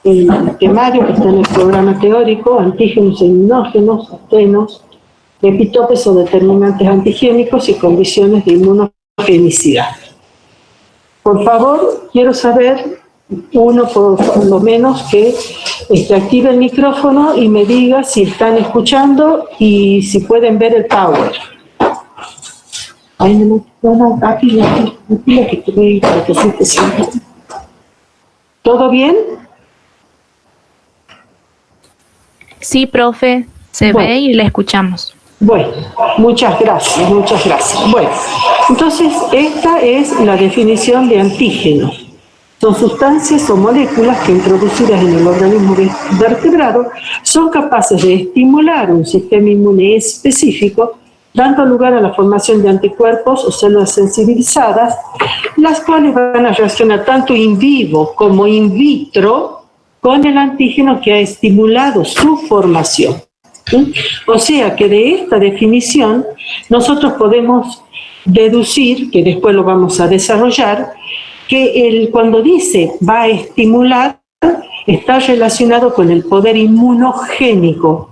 el temario que está en el programa teórico, antígenos e inmunógenos, atenos, epitopes o determinantes antigénicos y condiciones de inmunogenicidad. Por favor, quiero saber, uno por lo menos, que active el micrófono y me diga si están escuchando y si pueden ver el power. Ay, no, aquí, que te voy a decirte siempre. ¿Todo bien? Sí, profe, se ve y le escuchamos. Bueno, muchas gracias, muchas gracias. Bueno, entonces esta es la definición de antígeno. Son sustancias o moléculas que introducidas en el organismo vertebrado son capaces de estimular un sistema inmune específico, dando lugar a la formación de anticuerpos o células sensibilizadas, las cuales van a reaccionar tanto in vivo como in vitro con el antígeno que ha estimulado su formación. ¿Sí? O sea que de esta definición nosotros podemos deducir, que después lo vamos a desarrollar, que cuando dice va a estimular, está relacionado con el poder inmunogénico,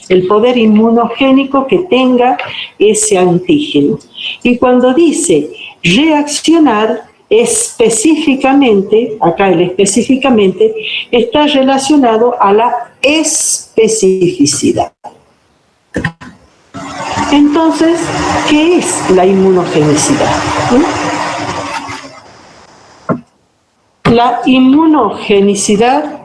el poder inmunogénico que tenga ese antígeno. Y cuando dice reaccionar, específicamente, acá el específicamente, está relacionado a la especificidad. Entonces, ¿qué es la inmunogenicidad? La inmunogenicidad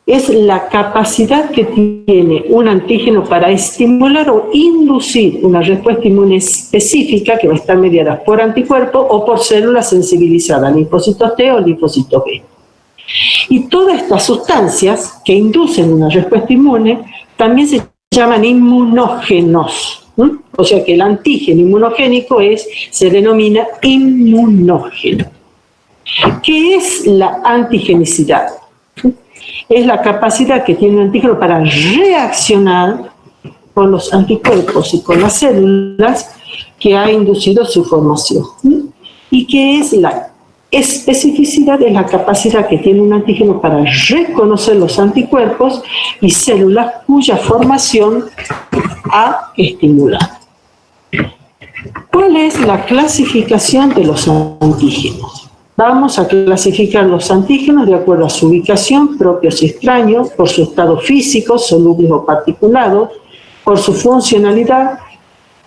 es la capacidad que tiene un antígeno para estimular o inducir una respuesta inmune específica que va a estar mediada por anticuerpos o por células sensibilizadas, linfocitos T o linfocitos B. Y todas estas sustancias que inducen una respuesta inmune también se llaman inmunógenos. O sea que el antígeno inmunogénico se denomina inmunógeno. ¿Qué es la antigenicidad? Es la capacidad que tiene un antígeno para reaccionar con los anticuerpos y con las células que ha inducido su formación. ¿Y qué es la especificidad? Es la capacidad que tiene un antígeno para reconocer los anticuerpos y células cuya formación ha estimulado. ¿Cuál es la clasificación de los antígenos? Vamos a clasificar los antígenos de acuerdo a su ubicación, propios y extraños, por su estado físico, solubles o particulados, por su funcionalidad,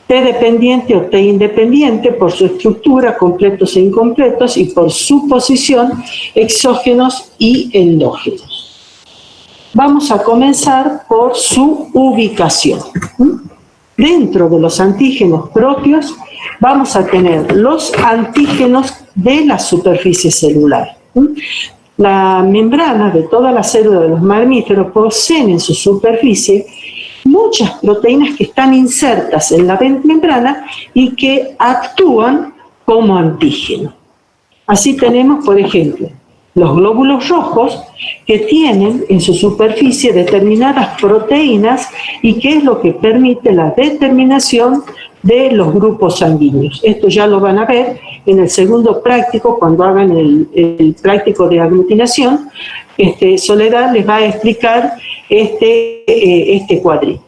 T dependiente o T independiente, por su estructura, completos e incompletos, y por su posición, exógenos y endógenos. Vamos a comenzar por su ubicación. Dentro de los antígenos propios vamos a tener los antígenos de la superficie celular. La membrana de todas las células de los mamíferos poseen en su superficie muchas proteínas que están insertas en la membrana y que actúan como antígeno. Así tenemos, por ejemplo, los glóbulos rojos que tienen en su superficie determinadas proteínas y que es lo que permite la determinación de los grupos sanguíneos. Esto ya lo van a ver en el segundo práctico, cuando hagan el práctico de aglutinación. Soledad les va a explicar este cuadrito.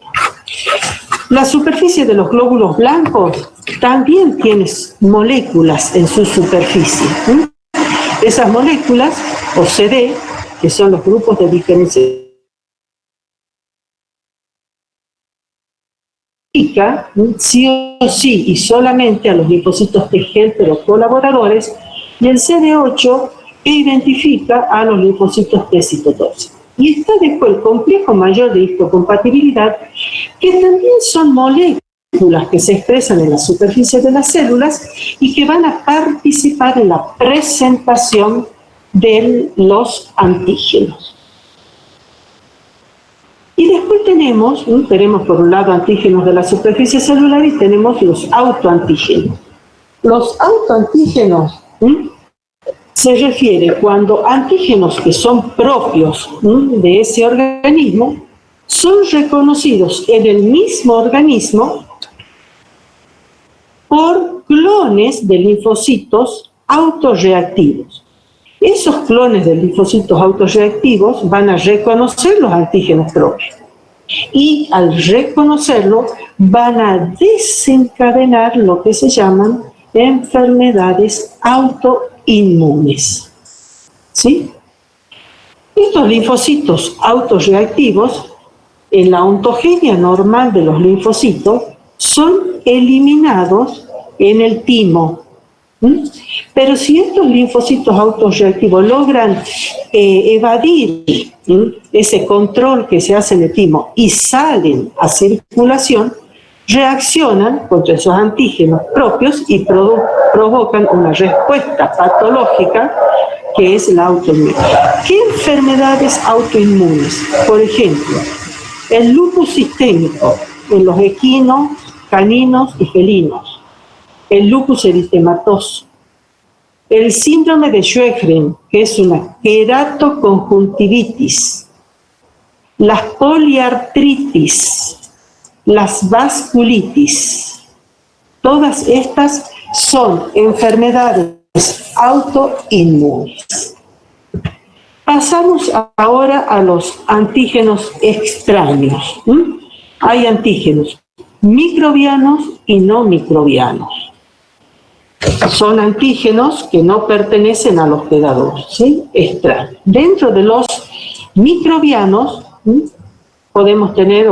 La superficie de los glóbulos blancos también tiene moléculas en su superficie. Esas moléculas, o CD, que son los grupos de diferenciación, sí o sí y solamente a los linfocitos T helper o colaboradores, y el CD8 que identifica a los linfocitos T citotóxicos. Y está después el complejo mayor de histocompatibilidad, que también son moléculas que se expresan en la superficie de las células y que van a participar en la presentación de los antígenos. Y después tenemos por un lado antígenos de la superficie celular y tenemos los autoantígenos. Los autoantígenos se refiere cuando antígenos que son propios de ese organismo son reconocidos en el mismo organismo por clones de linfocitos autorreactivos. Esos clones de linfocitos autorreactivos van a reconocer los antígenos propios y al reconocerlo van a desencadenar lo que se llaman enfermedades autoinmunes. ¿Sí? Estos linfocitos autorreactivos, en la ontogenia normal de los linfocitos, son eliminados en el timo. Pero si estos linfocitos autorreactivos logran evadir ese control que se hace en el timo y salen a circulación, reaccionan contra esos antígenos propios y provocan una respuesta patológica que es la autoinmunidad. ¿Qué enfermedades autoinmunes? Por ejemplo, el lupus sistémico en los equinos, caninos y felinos, el lupus eritematoso, el síndrome de Sjögren, que es una queratoconjuntivitis, las poliartritis, las vasculitis, todas estas son enfermedades autoinmunes. Pasamos ahora a los antígenos extraños. Hay antígenos microbianos y no microbianos. Son antígenos que no pertenecen al hospedador, ¿sí? Extraños. Dentro de los microbianos podemos tener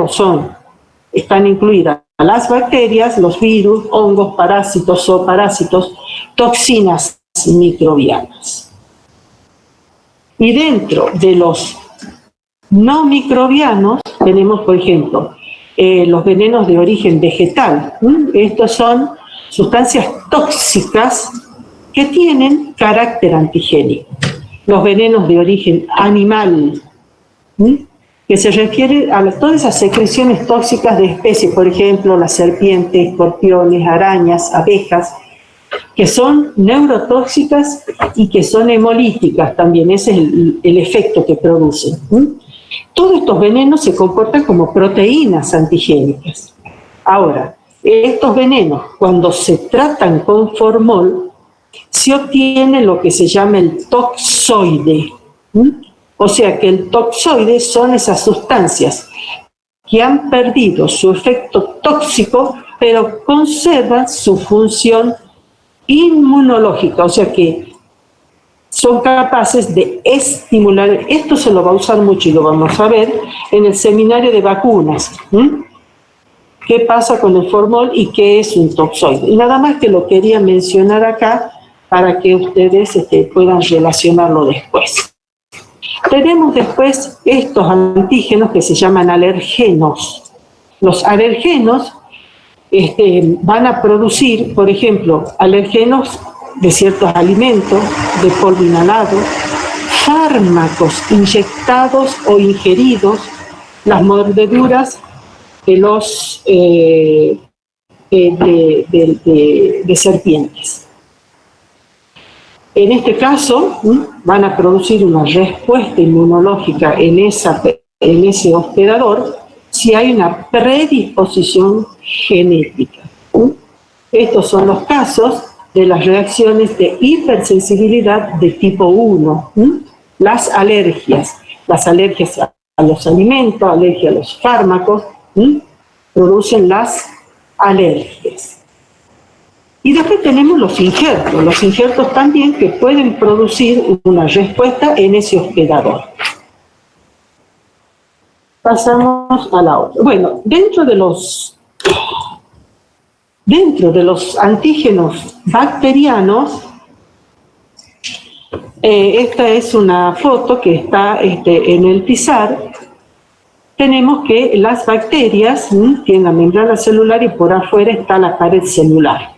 están incluidas las bacterias, los virus, hongos, parásitos, zooparásitos, toxinas microbianas. Y dentro de los no microbianos tenemos, por ejemplo, los venenos de origen vegetal. Estos son sustancias tóxicas que tienen carácter antigénico. Los venenos de origen animal, que se refiere a todas esas secreciones tóxicas de especies, por ejemplo, las serpientes, escorpiones, arañas, abejas, que son neurotóxicas y que son hemolíticas también. Ese es el efecto que producen. Todos estos venenos se comportan como proteínas antigénicas. Ahora, estos venenos, cuando se tratan con formol, se obtiene lo que se llama el toxoide. O sea que el toxoide son esas sustancias que han perdido su efecto tóxico, pero conservan su función inmunológica, o sea que son capaces de estimular. Esto se lo va a usar mucho y lo vamos a ver en el seminario de vacunas. ¿Qué pasa con el formol y qué es un toxoide? Y nada más que lo quería mencionar acá para que ustedes puedan relacionarlo después. Tenemos después estos antígenos que se llaman alergenos. Los alergenos van a producir, por ejemplo, alergenos de ciertos alimentos, de polvo inhalado, fármacos inyectados o ingeridos, las mordeduras de los de serpientes. En este caso, van a producir una respuesta inmunológica en ese hospedador si hay una predisposición genética. Estos son los casos de las reacciones de hipersensibilidad de tipo 1. Las alergias a los alimentos, alergia a los fármacos, producen las alergias. Y después tenemos los injertos también que pueden producir una respuesta en ese hospedador. Pasamos a la otra. Bueno, dentro de los antígenos bacterianos, esta es una foto que está en el pizarro. Tenemos que las bacterias tienen la membrana celular y por afuera está la pared celular.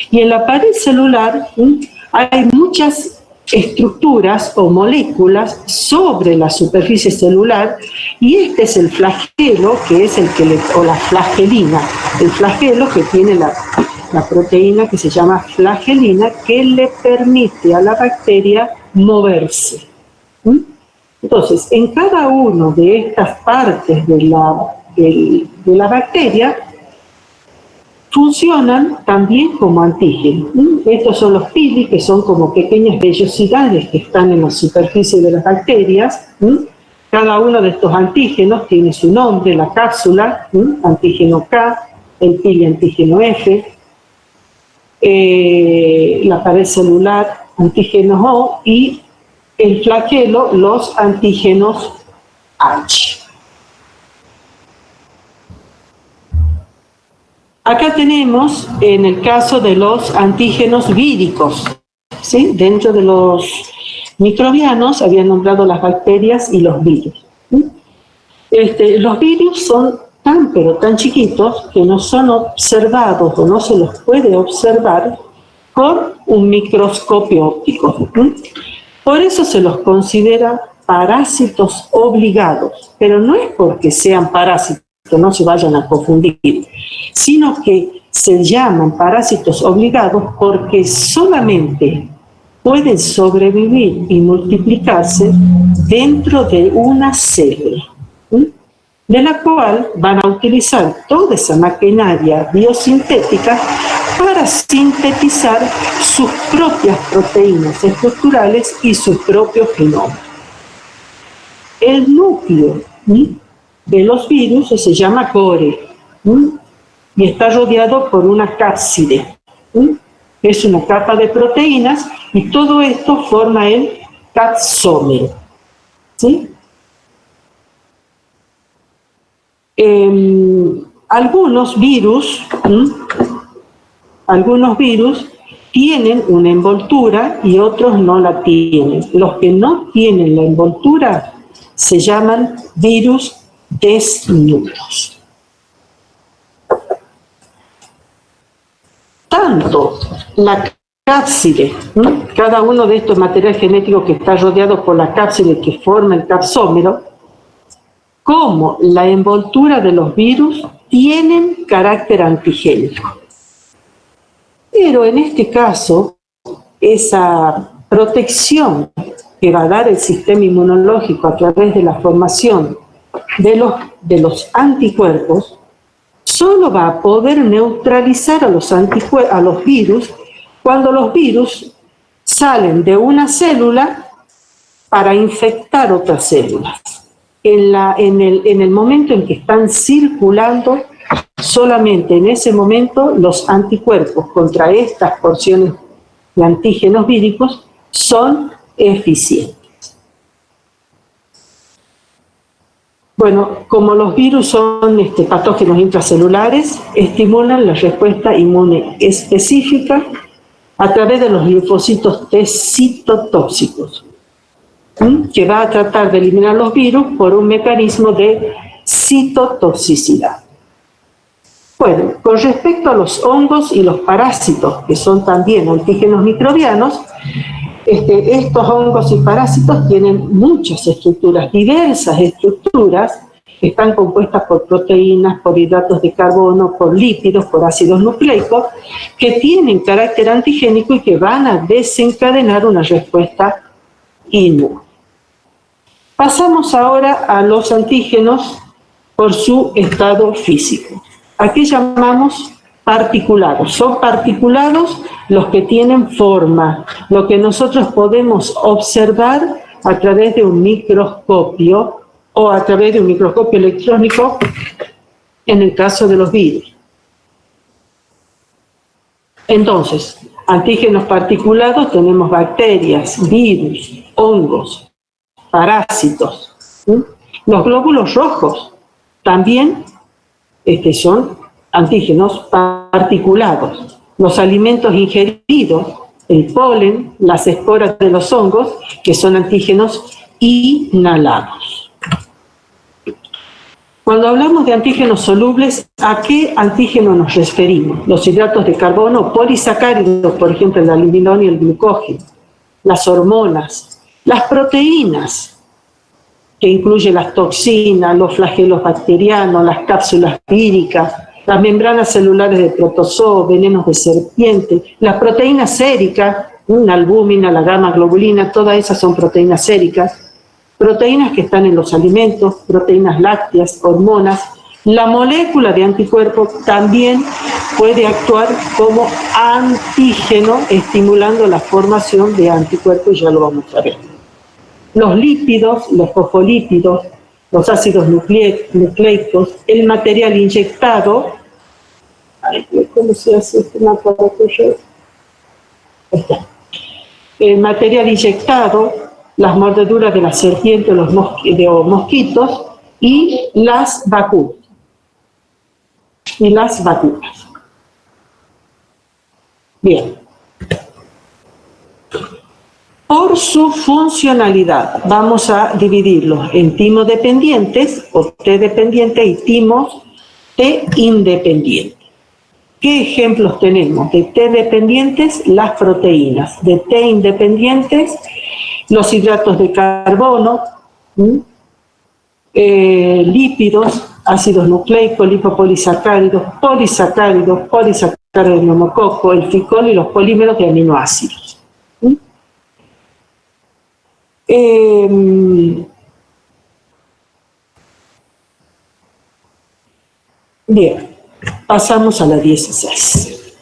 Y en la pared celular hay muchas estructuras o moléculas sobre la superficie celular, y este es el flagelo, que es o la flagelina. El flagelo que tiene la proteína que se llama flagelina, que le permite a la bacteria moverse. Entonces, en cada una de estas partes de la bacteria funcionan también como antígenos. Estos son los pili, que son como pequeñas vellosidades que están en la superficie de las bacterias. Cada uno de estos antígenos tiene su nombre, la cápsula, antígeno K, el pili antígeno F, la pared celular, antígenos O, y el flagelo, los antígenos H. Acá tenemos, en el caso de los antígenos víricos, ¿sí? Dentro de los microbianos habían nombrado las bacterias y los virus. Los virus son pero tan chiquitos que no son observados o no se los puede observar con un microscopio óptico. Por eso se los considera parásitos obligados, pero no es porque sean parásitos, no se vayan a confundir, sino que se llaman parásitos obligados porque solamente pueden sobrevivir y multiplicarse dentro de una célula, de la cual van a utilizar toda esa maquinaria biosintética para sintetizar sus propias proteínas estructurales y su propio genoma. El núcleo de los virus se llama core y está rodeado por una cápside. Es una capa de proteínas y todo esto forma el capsómero. ¿Sí? Algunos virus tienen una envoltura y otros no la tienen. Los que no tienen la envoltura se llaman virus desnudos. Tanto la cápside, cada uno de estos materiales genéticos que está rodeado por la cápside que forma el capsómero, como la envoltura de los virus tienen carácter antigénico. Pero en este caso, esa protección que va a dar el sistema inmunológico a través de la formación de los anticuerpos, solo va a poder neutralizar a los virus cuando los virus salen de una célula para infectar otras células. En el momento en que están circulando, solamente en ese momento los anticuerpos contra estas porciones de antígenos víricos son eficientes. Bueno, como los virus son patógenos intracelulares, estimulan la respuesta inmune específica a través de los linfocitos T citotóxicos, que va a tratar de eliminar los virus por un mecanismo de citotoxicidad. Bueno, con respecto a los hongos y los parásitos, que son también antígenos microbianos, estos hongos y parásitos tienen muchas estructuras, diversas estructuras, que están compuestas por proteínas, por hidratos de carbono, por lípidos, por ácidos nucleicos, que tienen carácter antigénico y que van a desencadenar una respuesta inmune. Pasamos ahora a los antígenos por su estado físico. Aquí llamamos particulados. Son particulados los que tienen forma, lo que nosotros podemos observar a través de un microscopio o a través de un microscopio electrónico en el caso de los virus. Entonces, antígenos particulados tenemos bacterias, virus, hongos, parásitos. Los glóbulos rojos también son antígenos particulados. Los alimentos ingeridos, el polen, las esporas de los hongos, que son antígenos inhalados. Cuando hablamos de antígenos solubles, ¿a qué antígeno nos referimos? Los hidratos de carbono, polisacáridos, por ejemplo, el almidón y el glucógeno, las hormonas, las proteínas, que incluyen las toxinas, los flagelos bacterianos, las cápsulas víricas, las membranas celulares de protozoo, venenos de serpiente, las proteínas séricas, la albúmina, la gamma globulina, todas esas son proteínas séricas, proteínas que están en los alimentos, proteínas lácteas, hormonas, La molécula de anticuerpo también puede actuar como antígeno, estimulando la formación de anticuerpos, ya lo vamos a ver. Los lípidos, los fosfolípidos, los ácidos nucleicos, el material inyectado. ¿Cómo se hace este mapa? El material inyectado, las mordeduras de la serpiente o los mosquitos y las vacunas. Bien. Por su funcionalidad, vamos a dividirlos en timos dependientes o T dependientes y timos T independientes. ¿Qué ejemplos tenemos? De T dependientes, las proteínas. De T independientes, los hidratos de carbono, lípidos, ácidos nucleicos, lipopolisacáridos, polisacáridos de neumococo, el ficol y los polímeros de aminoácidos. Bien, pasamos a la 16.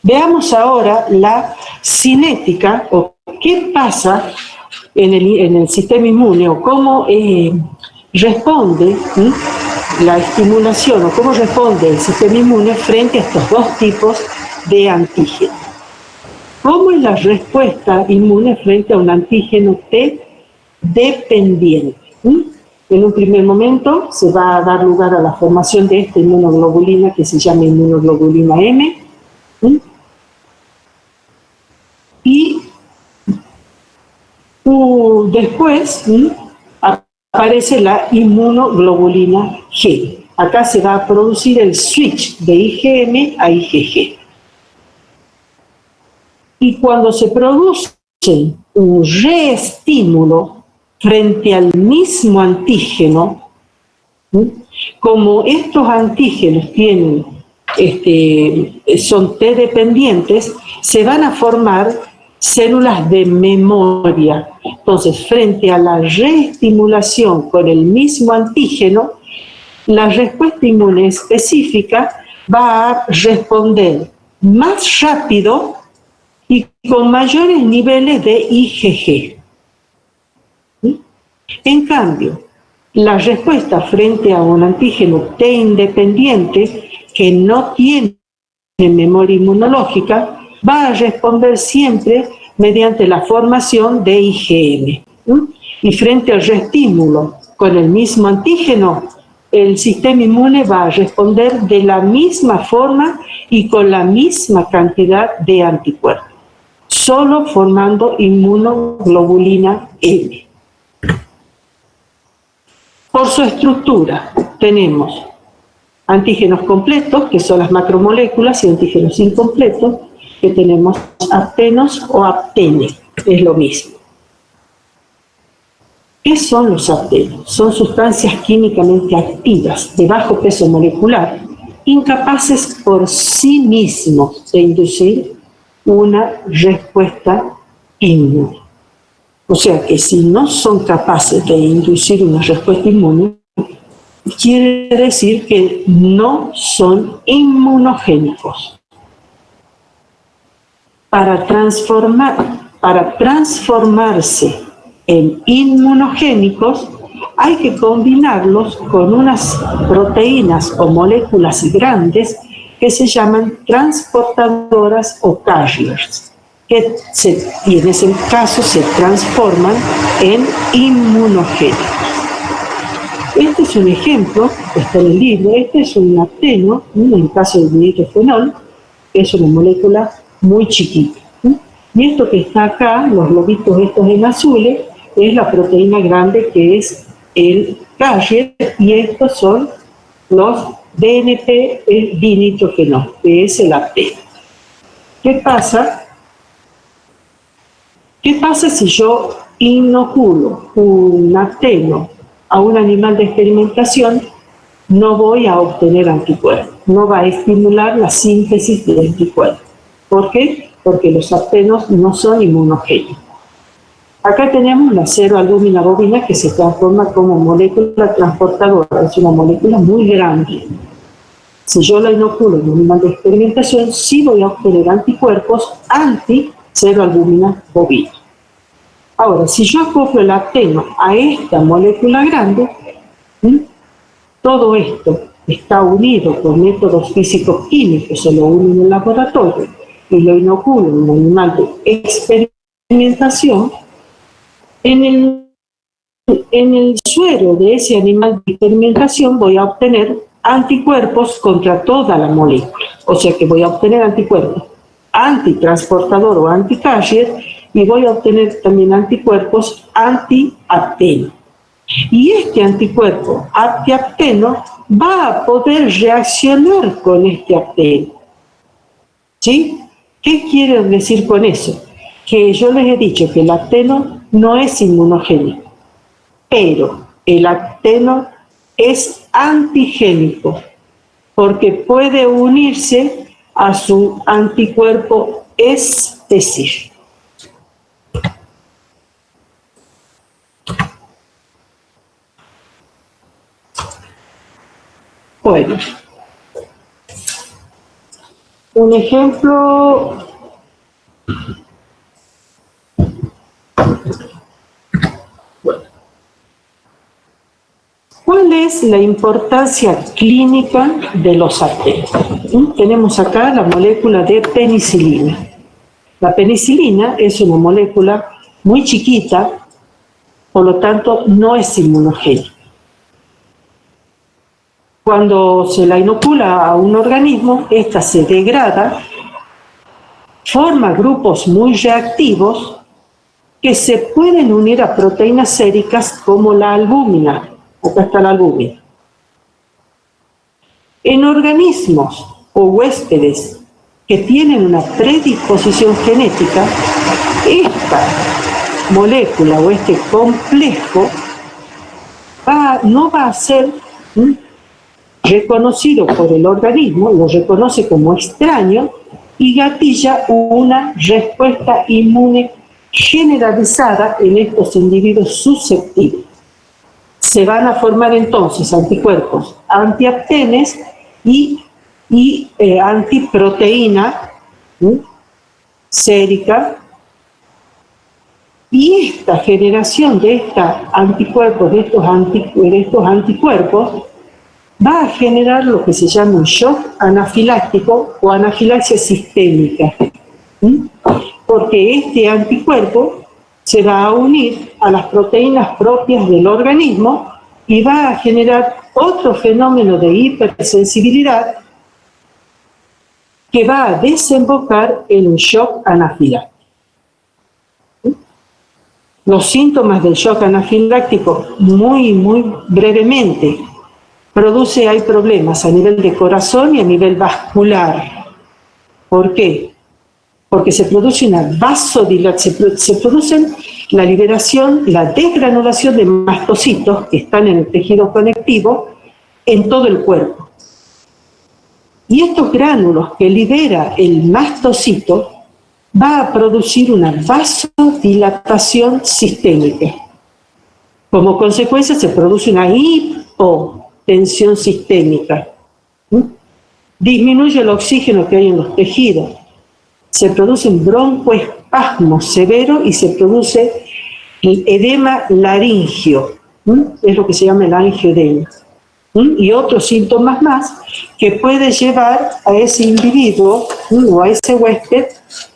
Veamos ahora la cinética, o qué pasa en el sistema inmune, o cómo responde la estimulación, o cómo responde el sistema inmune frente a estos dos tipos de antígenos. ¿Cómo es la respuesta inmune frente a un antígeno T dependiente? En un primer momento se va a dar lugar a la formación de esta inmunoglobulina que se llama inmunoglobulina M. Y después aparece la inmunoglobulina G. Acá se va a producir el switch de IgM a IgG. Y cuando se produce un reestímulo frente al mismo antígeno, como estos antígenos son T dependientes, se van a formar células de memoria. Entonces, frente a la reestimulación con el mismo antígeno, la respuesta inmune específica va a responder más rápido y con mayores niveles de IgG. En cambio, la respuesta frente a un antígeno T independiente que no tiene memoria inmunológica va a responder siempre mediante la formación de IgM. Y frente al reestímulo con el mismo antígeno, el sistema inmune va a responder de la misma forma y con la misma cantidad de anticuerpos, solo formando inmunoglobulina M. Por su estructura tenemos antígenos completos, que son las macromoléculas, y antígenos incompletos, que tenemos aptenos o aptene, es lo mismo. ¿Qué son los aptenos? Son sustancias químicamente activas, de bajo peso molecular, incapaces por sí mismos de inducir una respuesta inmune. O sea que si no son capaces de inducir una respuesta inmune, quiere decir que no son inmunogénicos. Para transformarse en inmunogénicos, hay que combinarlos con unas proteínas o moléculas grandes que se llaman transportadoras o carriers, que y en ese caso se transforman en inmunogénicos. Este es un ejemplo, está en el libro. Este es un apteno, en el caso del nitrofenol, que es una molécula muy chiquita. Y esto que está acá, los globitos estos en azules, es la proteína grande que es el carrier, y estos son los DNP, el dinitrofenol, que es el apteno. ¿Qué pasa? ¿Qué pasa si yo inoculo un apteno a un animal de experimentación? No voy a obtener anticuerpos, no va a estimular la síntesis de anticuerpos. ¿Por qué? Porque los aptenos no son inmunogénicos. Acá tenemos la ceroalbúmina bovina que se transforma como molécula transportadora, es una molécula muy grande. Si yo la inoculo en un animal de experimentación, sí voy a obtener anticuerpos anti-ceroalbúmina bovina. Ahora, si yo acoplo el acteno a esta molécula grande, todo esto está unido con métodos físico-químicos, se lo uno en el laboratorio y lo inoculo en un animal de experimentación, en el suero de ese animal de experimentación voy a obtener anticuerpos contra toda la molécula. O sea que voy a obtener anticuerpos antitransportador o anticarrier y voy a obtener también anticuerpos antiapteno. Y este anticuerpo antiapteno va a poder reaccionar con este apteno. ¿Sí? ¿Qué quiero decir con eso? Que yo les he dicho que el apteno no es inmunogénico, pero el apteno es antigénico, porque puede unirse a su anticuerpo específico. Bueno, un ejemplo. ¿Cuál es la importancia clínica de los aptenos? Tenemos acá la molécula de penicilina. La penicilina es una molécula muy chiquita, por lo tanto no es inmunogénica. Cuando se la inocula a un organismo, esta se degrada, forma grupos muy reactivos que se pueden unir a proteínas séricas como la albúmina. Acá está la albúmina. En organismos o huéspedes que tienen una predisposición genética, esta molécula o este complejo no va a ser reconocido por el organismo, lo reconoce como extraño y gatilla una respuesta inmune generalizada en estos individuos susceptibles. Se van a formar entonces anticuerpos antiaptenes y antiproteína sérica, y esta generación de estos anticuerpos, va a generar lo que se llama un shock anafiláctico o anafilaxia sistémica, porque este anticuerpo se va a unir a las proteínas propias del organismo y va a generar otro fenómeno de hipersensibilidad que va a desembocar en un shock anafiláctico. Los síntomas del shock anafiláctico, muy brevemente, hay problemas a nivel de corazón y a nivel vascular. ¿Por qué? Porque se produce una vasodilatación, se producen la liberación, la desgranulación de mastocitos que están en el tejido conectivo en todo el cuerpo. Y estos gránulos que libera el mastocito va a producir una vasodilatación sistémica. Como consecuencia se produce una hipotensión sistémica. Disminuye el oxígeno que hay en los tejidos. Se produce un broncoespasmo severo y se produce el edema laringio, es lo que se llama el angioedema, y otros síntomas más que puede llevar a ese individuo o a ese huésped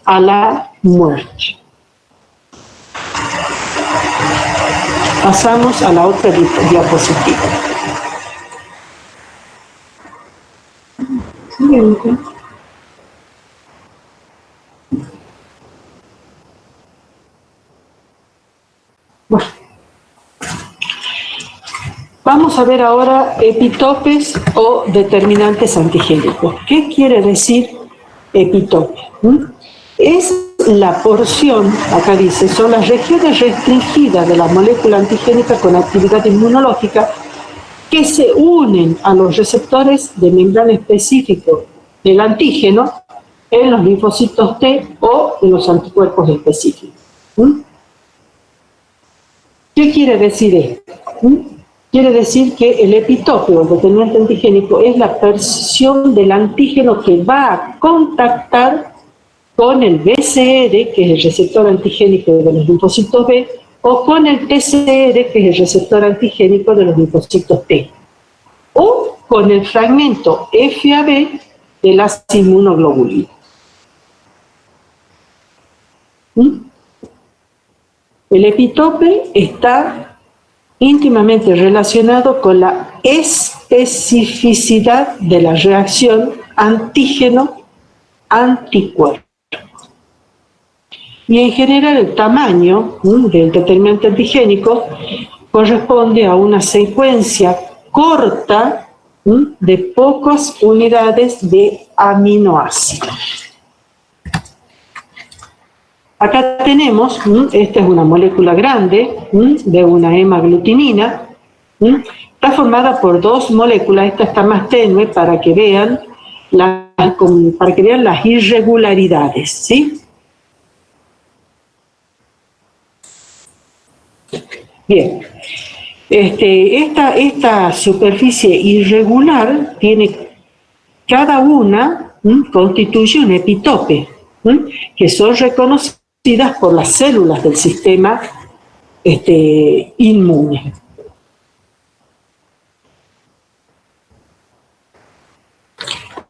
a la muerte. Pasamos a la otra diapositiva. Siguiente. Bueno, vamos a ver ahora epitopes o determinantes antigénicos. ¿Qué quiere decir epitope? Es la porción, acá dice, son las regiones restringidas de la molécula antigénica con actividad inmunológica que se unen a los receptores de membrana específico del antígeno en los linfocitos T o en los anticuerpos específicos. ¿Qué quiere decir esto? Quiere decir que el epitope o el determinante antigénico es la porción del antígeno que va a contactar con el BCR, que es el receptor antigénico de los linfocitos B, o con el TCR, que es el receptor antigénico de los linfocitos T, o con el fragmento FAB de las inmunoglobulinas. El epitope está íntimamente relacionado con la especificidad de la reacción antígeno-anticuerpo. Y en general el tamaño del determinante antigénico corresponde a una secuencia corta de pocas unidades de aminoácidos. Acá tenemos, esta es una molécula grande de una hemaglutinina, está formada por dos moléculas, esta está más tenue para que vean las irregularidades, ¿sí? Bien, esta superficie irregular tiene, cada una constituye un epitope, que son reconocidas por las células del sistema inmune.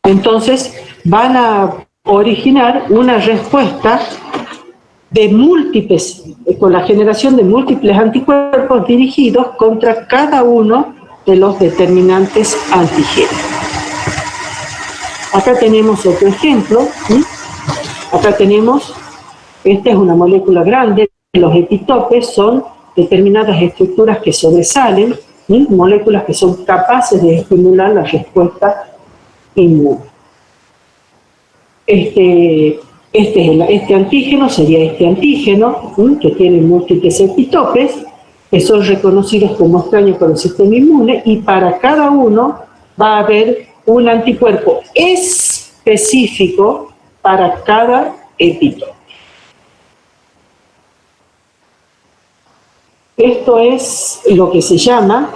Entonces van a originar una respuesta de múltiples, con la generación de múltiples anticuerpos dirigidos contra cada uno de los determinantes antigénicos. Acá tenemos otro ejemplo. Acá tenemos, esta es una molécula grande, los epitopes son determinadas estructuras que sobresalen, moléculas que son capaces de estimular la respuesta inmune. Este antígeno sería este antígeno, que tiene múltiples epitopes, que son reconocidos como extraños por el sistema inmune, y para cada uno va a haber un anticuerpo específico para cada epitope. Esto es lo que se llama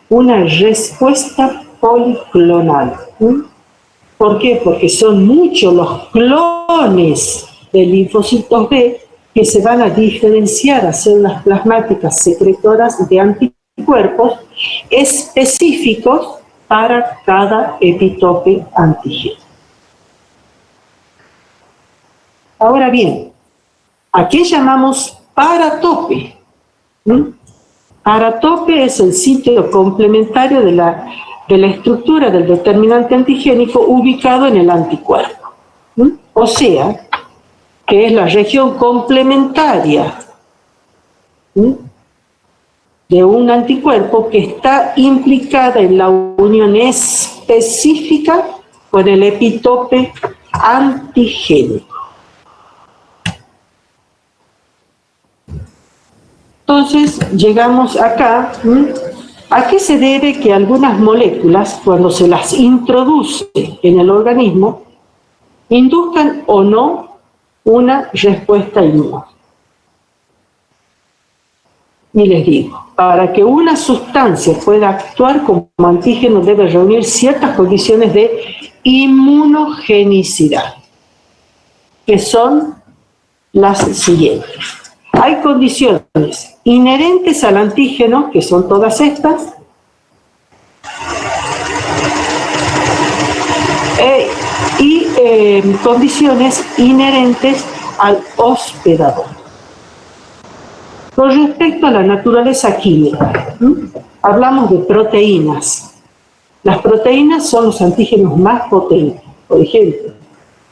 una respuesta policlonal. ¿Por qué? Porque son muchos los clones de linfocitos B que se van a diferenciar a células plasmáticas secretoras de anticuerpos específicos para cada epitope antígeno. Ahora bien, ¿a qué llamamos paratope? Paratope es el sitio complementario de la estructura del determinante antigénico ubicado en el anticuerpo. O sea, que es la región complementaria de un anticuerpo que está implicada en la unión específica con el epitope antigénico. Entonces, llegamos acá. ¿A qué se debe que algunas moléculas, cuando se las introduce en el organismo, induzcan o no una respuesta inmune? Y les digo, para que una sustancia pueda actuar como antígeno debe reunir ciertas condiciones de inmunogenicidad, que son las siguientes. Hay condiciones inherentes al antígeno, que son todas estas, y condiciones inherentes al hospedador. Con respecto a la naturaleza química, hablamos de proteínas. Las proteínas son los antígenos más potentes. Por ejemplo,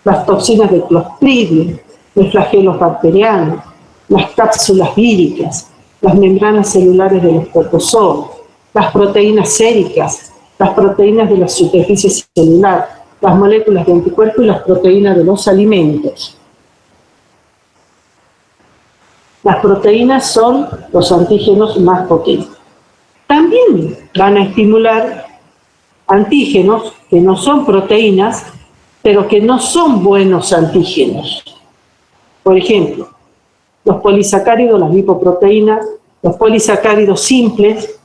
las toxinas de Clostridium, los flagelos bacterianos, las cápsulas víricas, las membranas celulares de los protozoos, las proteínas séricas, las proteínas de la superficie celular, las moléculas de anticuerpos y las proteínas de los alimentos. Las proteínas son los antígenos más potentes. También van a estimular antígenos que no son proteínas, pero que no son buenos antígenos. Por ejemplo, los polisacáridos, las lipoproteínas, Los polisacáridos simples,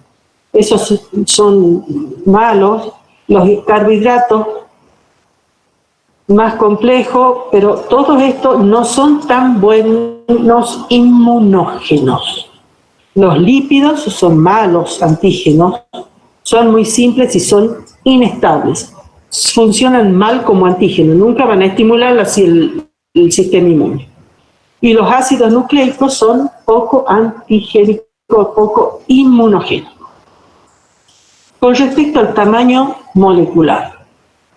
esos son malos. Los carbohidratos más complejos, pero todos estos no son tan buenos inmunógenos. Los lípidos son malos antígenos, son muy simples y son inestables. Funcionan mal como antígeno, nunca van a estimular así el sistema inmune. Y los ácidos nucleicos son poco antigénicos, poco inmunogénicos. Con respecto al tamaño molecular,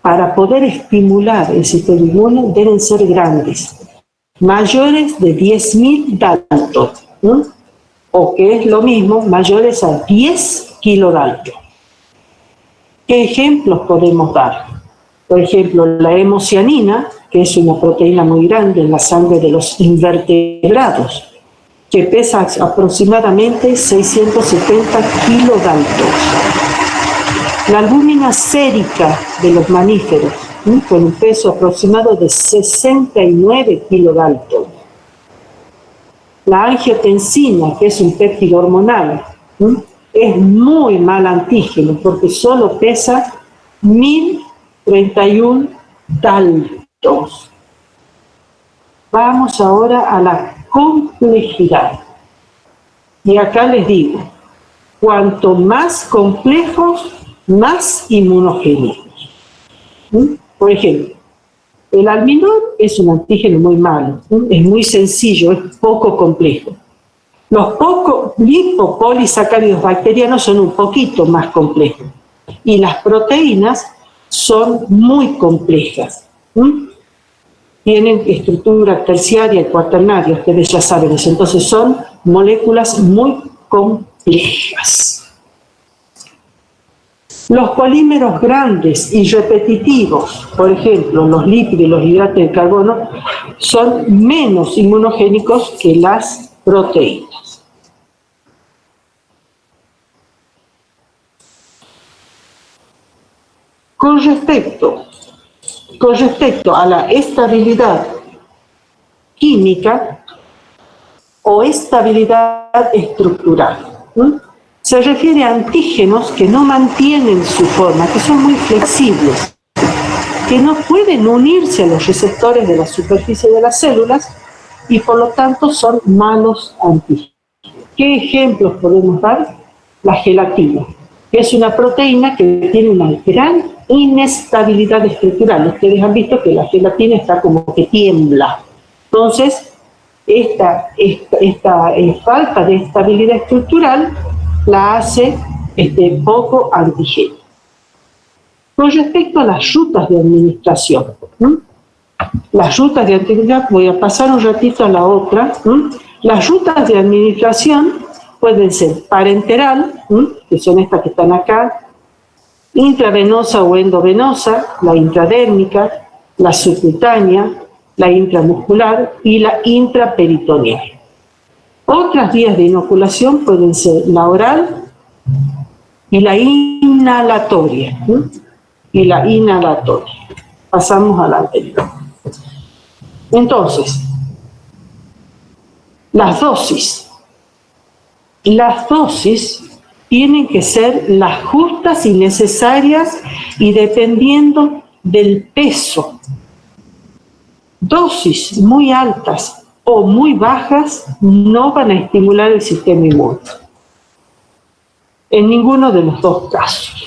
para poder estimular el sistema inmune deben ser grandes, mayores de 10.000 Dalton, ¿no? O que es lo mismo, mayores a 10 kilodalton. ¿Qué ejemplos podemos dar? Por ejemplo, la hemocianina, que es una proteína muy grande en la sangre de los invertebrados, que pesa aproximadamente 670 kilodaltons. La albúmina sérica de los mamíferos, con un peso aproximado de 69 kilodaltons. La angiotensina, que es un péptido hormonal, es muy mal antígeno porque solo pesa 1031 daltons. Vamos ahora a la complejidad. Y acá les digo, cuanto más complejos, más inmunogénicos. Por ejemplo, el almidón es un antígeno muy malo, es muy sencillo, es poco complejo. Los lipopolisacáridos bacterianos son un poquito más complejos y las proteínas son muy complejas. Tienen estructura terciaria y cuaternaria, ustedes ya saben eso, entonces son moléculas muy complejas. Los polímeros grandes y repetitivos, por ejemplo, los lípidos y los hidratos de carbono, son menos inmunogénicos que las proteínas. Con respecto a la estabilidad química o estabilidad estructural, se refiere a antígenos que no mantienen su forma, que son muy flexibles, que no pueden unirse a los receptores de la superficie de las células y por lo tanto son malos antígenos. ¿Qué ejemplos podemos dar? La gelatina, que es una proteína que tiene una gran inestabilidad estructural. Ustedes han visto que la gelatina está como que tiembla. Entonces, esta falta de estabilidad estructural la hace poco antigénica. Con respecto a las rutas de administración, las rutas de administración, voy a pasar un ratito a la otra. Las rutas de administración pueden ser parenteral, que son estas que están acá, intravenosa o endovenosa, la intradérmica, la subcutánea, la intramuscular y la intraperitoneal. Otras vías de inoculación pueden ser la oral y la inhalatoria. Pasamos a la anterior. Entonces, las dosis tienen que ser las justas y necesarias y dependiendo del peso. Dosis muy altas o muy bajas no van a estimular el sistema inmune. En ninguno de los dos casos.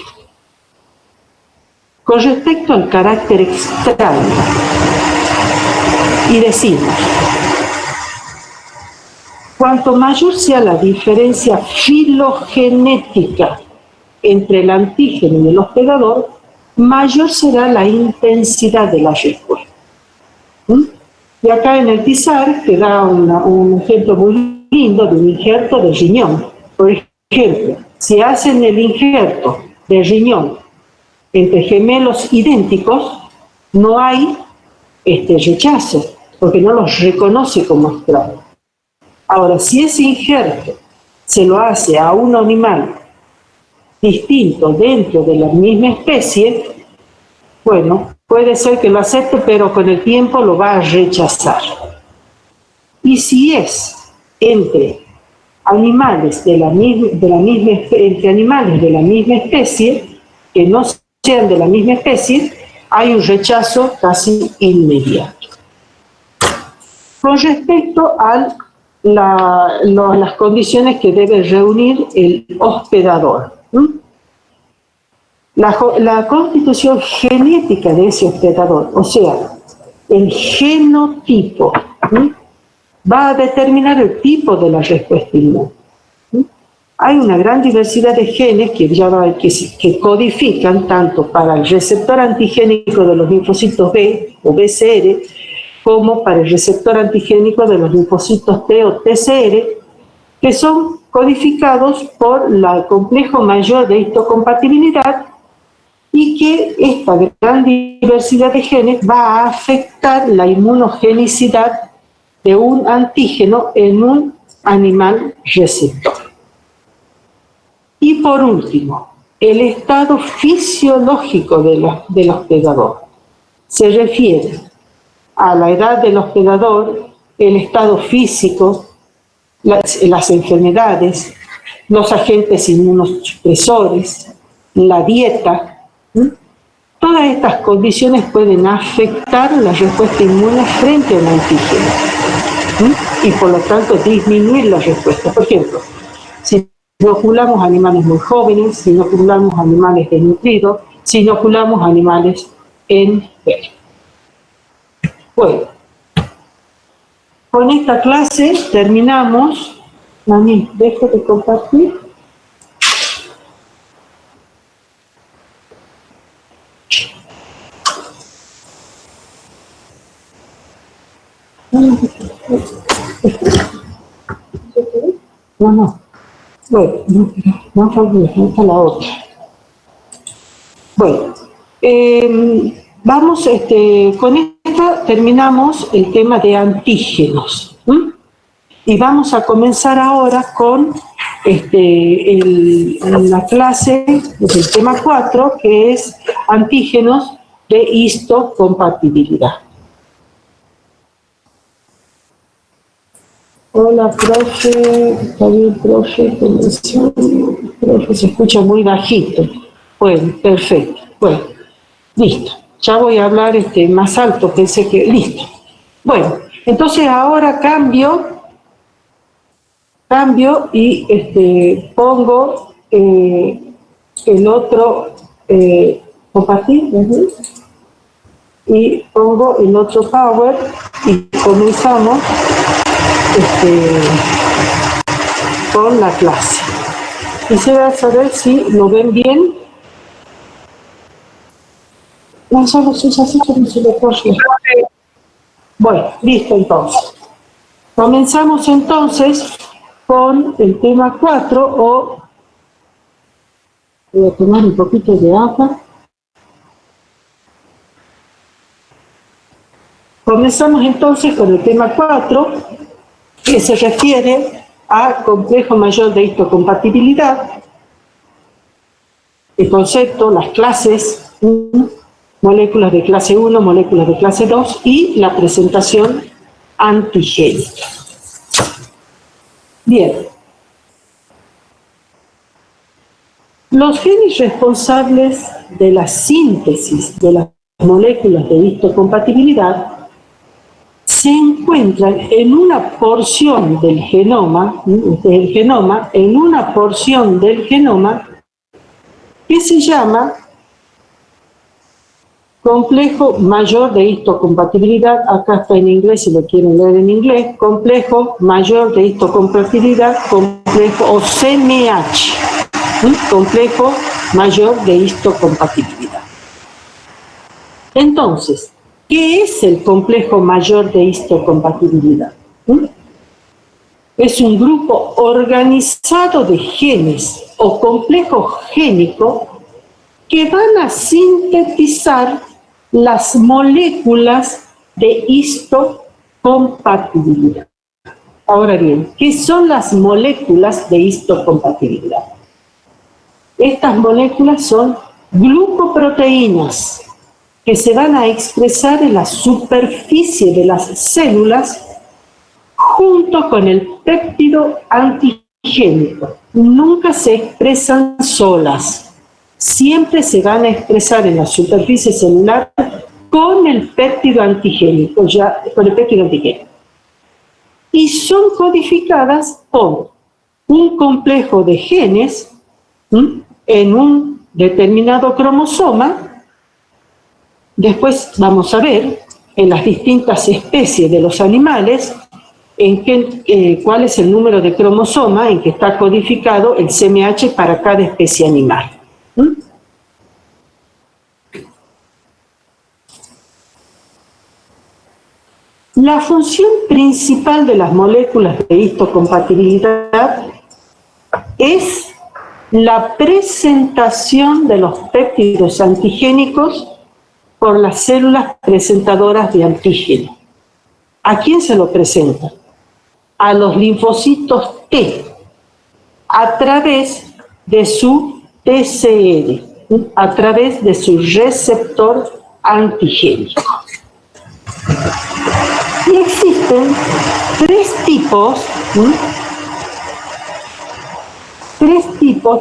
Con respecto al carácter extraño, y decimos, cuanto mayor sea la diferencia filogenética entre el antígeno y el hospedador, mayor será la intensidad de la respuesta. Y acá en el TISAR te da un ejemplo muy lindo de un injerto de riñón. Por ejemplo, si hacen el injerto de riñón entre gemelos idénticos, no hay rechazo, porque no los reconoce como extraños. Ahora, si ese injerto se lo hace a un animal distinto dentro de la misma especie, bueno, puede ser que lo acepte, pero con el tiempo lo va a rechazar. Y si es entre animales entre animales de la misma especie, que no sean de la misma especie, hay un rechazo casi inmediato. Con respecto a las condiciones que debe reunir el hospedador. La constitución genética de ese hospedador, o sea, el genotipo, va a determinar el tipo de la respuesta inmune. Hay una gran diversidad de genes que codifican tanto para el receptor antigénico de los linfocitos B o BCR, como para el receptor antigénico de los linfocitos T o TCR, que son codificados por el complejo mayor de histocompatibilidad, y que esta gran diversidad de genes va a afectar la inmunogenicidad de un antígeno en un animal receptor. Y por último, el estado fisiológico del hospedador. Se refiere a la edad del hospedador, el estado físico, las enfermedades, los agentes inmunosupresores, la dieta. Todas estas condiciones pueden afectar la respuesta inmune frente al antígeno y por lo tanto disminuir la respuesta. Por ejemplo, si inoculamos animales muy jóvenes, si inoculamos animales desnutridos, si inoculamos animales enfermos. Bueno, con esta clase terminamos. Mami, dejo de compartir. No. Bueno, no está la otra. Bueno, vamos, con esta terminamos el tema de antígenos. Y vamos a comenzar ahora con la clase del tema 4, que es antígenos de histocompatibilidad. Hola, profe. Está bien, profe. Profe, se escucha muy bajito. Bueno, perfecto. Bueno, listo. Ya voy a hablar más alto, pensé que... Listo. Bueno, entonces ahora cambio y pongo el otro... compartir. Y pongo el otro power y comenzamos con la clase. Quisiera saber si lo ven bien. No solo si es así como se le corre. Bueno, listo entonces. Comenzamos entonces con el tema 4 o... Voy a tomar un poquito de agua. Comenzamos entonces con el tema 4, que se refiere a complejo mayor de histocompatibilidad, el concepto, las clases, moléculas de clase 1, moléculas de clase 2 y la presentación antigénica. Bien. Los genes responsables de la síntesis de las moléculas de histocompatibilidad se encuentran en una porción del genoma, en una porción del genoma que se llama complejo mayor de histocompatibilidad. Acá está en inglés si lo quieren leer en inglés. Complejo mayor de histocompatibilidad, complejo o CMH, complejo mayor de histocompatibilidad. Entonces, ¿qué es el complejo mayor de histocompatibilidad? Es un grupo organizado de genes o complejo génico que van a sintetizar las moléculas de histocompatibilidad. Ahora bien, ¿qué son las moléculas de histocompatibilidad? Estas moléculas son glucoproteínas que se van a expresar en la superficie de las células junto con el péptido antigénico antigénicos nunca se expresan solas, siempre se van a expresar en la superficie celular con el péptido antigénico, y son codificadas por un complejo de genes en un determinado cromosoma. Después vamos a ver en las distintas especies de los animales cuál es el número de cromosoma en que está codificado el CMH para cada especie animal. La función principal de las moléculas de histocompatibilidad es la presentación de los péptidos antigénicos por las células presentadoras de antígeno. ¿A quién se lo presenta? A los linfocitos T, a través de su TCR, a través de su receptor antigénico. Y existen tres tipos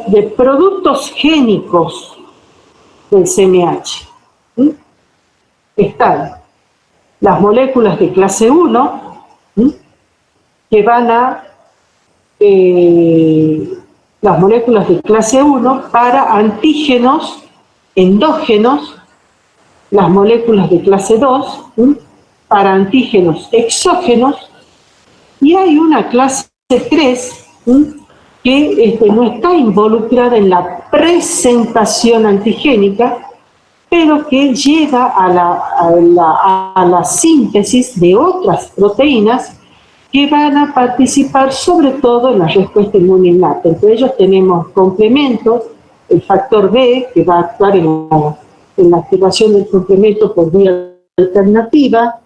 de productos génicos del CMH. Están las moléculas de clase 1, que van a las moléculas de clase 1 para antígenos endógenos, las moléculas de clase 2 para antígenos exógenos, y hay una clase 3 que no está involucrada en la presentación antigénica, pero que lleva a la síntesis de otras proteínas que van a participar sobre todo en la respuesta inmune innata. Entre ellos tenemos complementos, el factor B, que va a actuar en la activación del complemento por vía alternativa,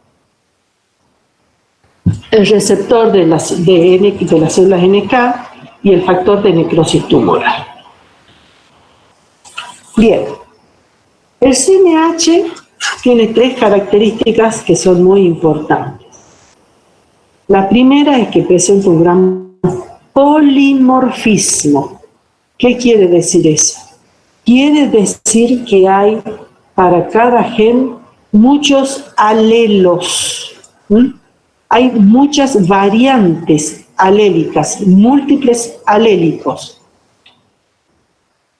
el receptor de las células NK y el factor de necrosis tumoral. Bien, el CMH tiene tres características que son muy importantes. La primera es que presenta un gran polimorfismo. ¿Qué quiere decir eso? Quiere decir que hay para cada gen muchos alelos. Hay muchas variantes alélicas, múltiples alélicos,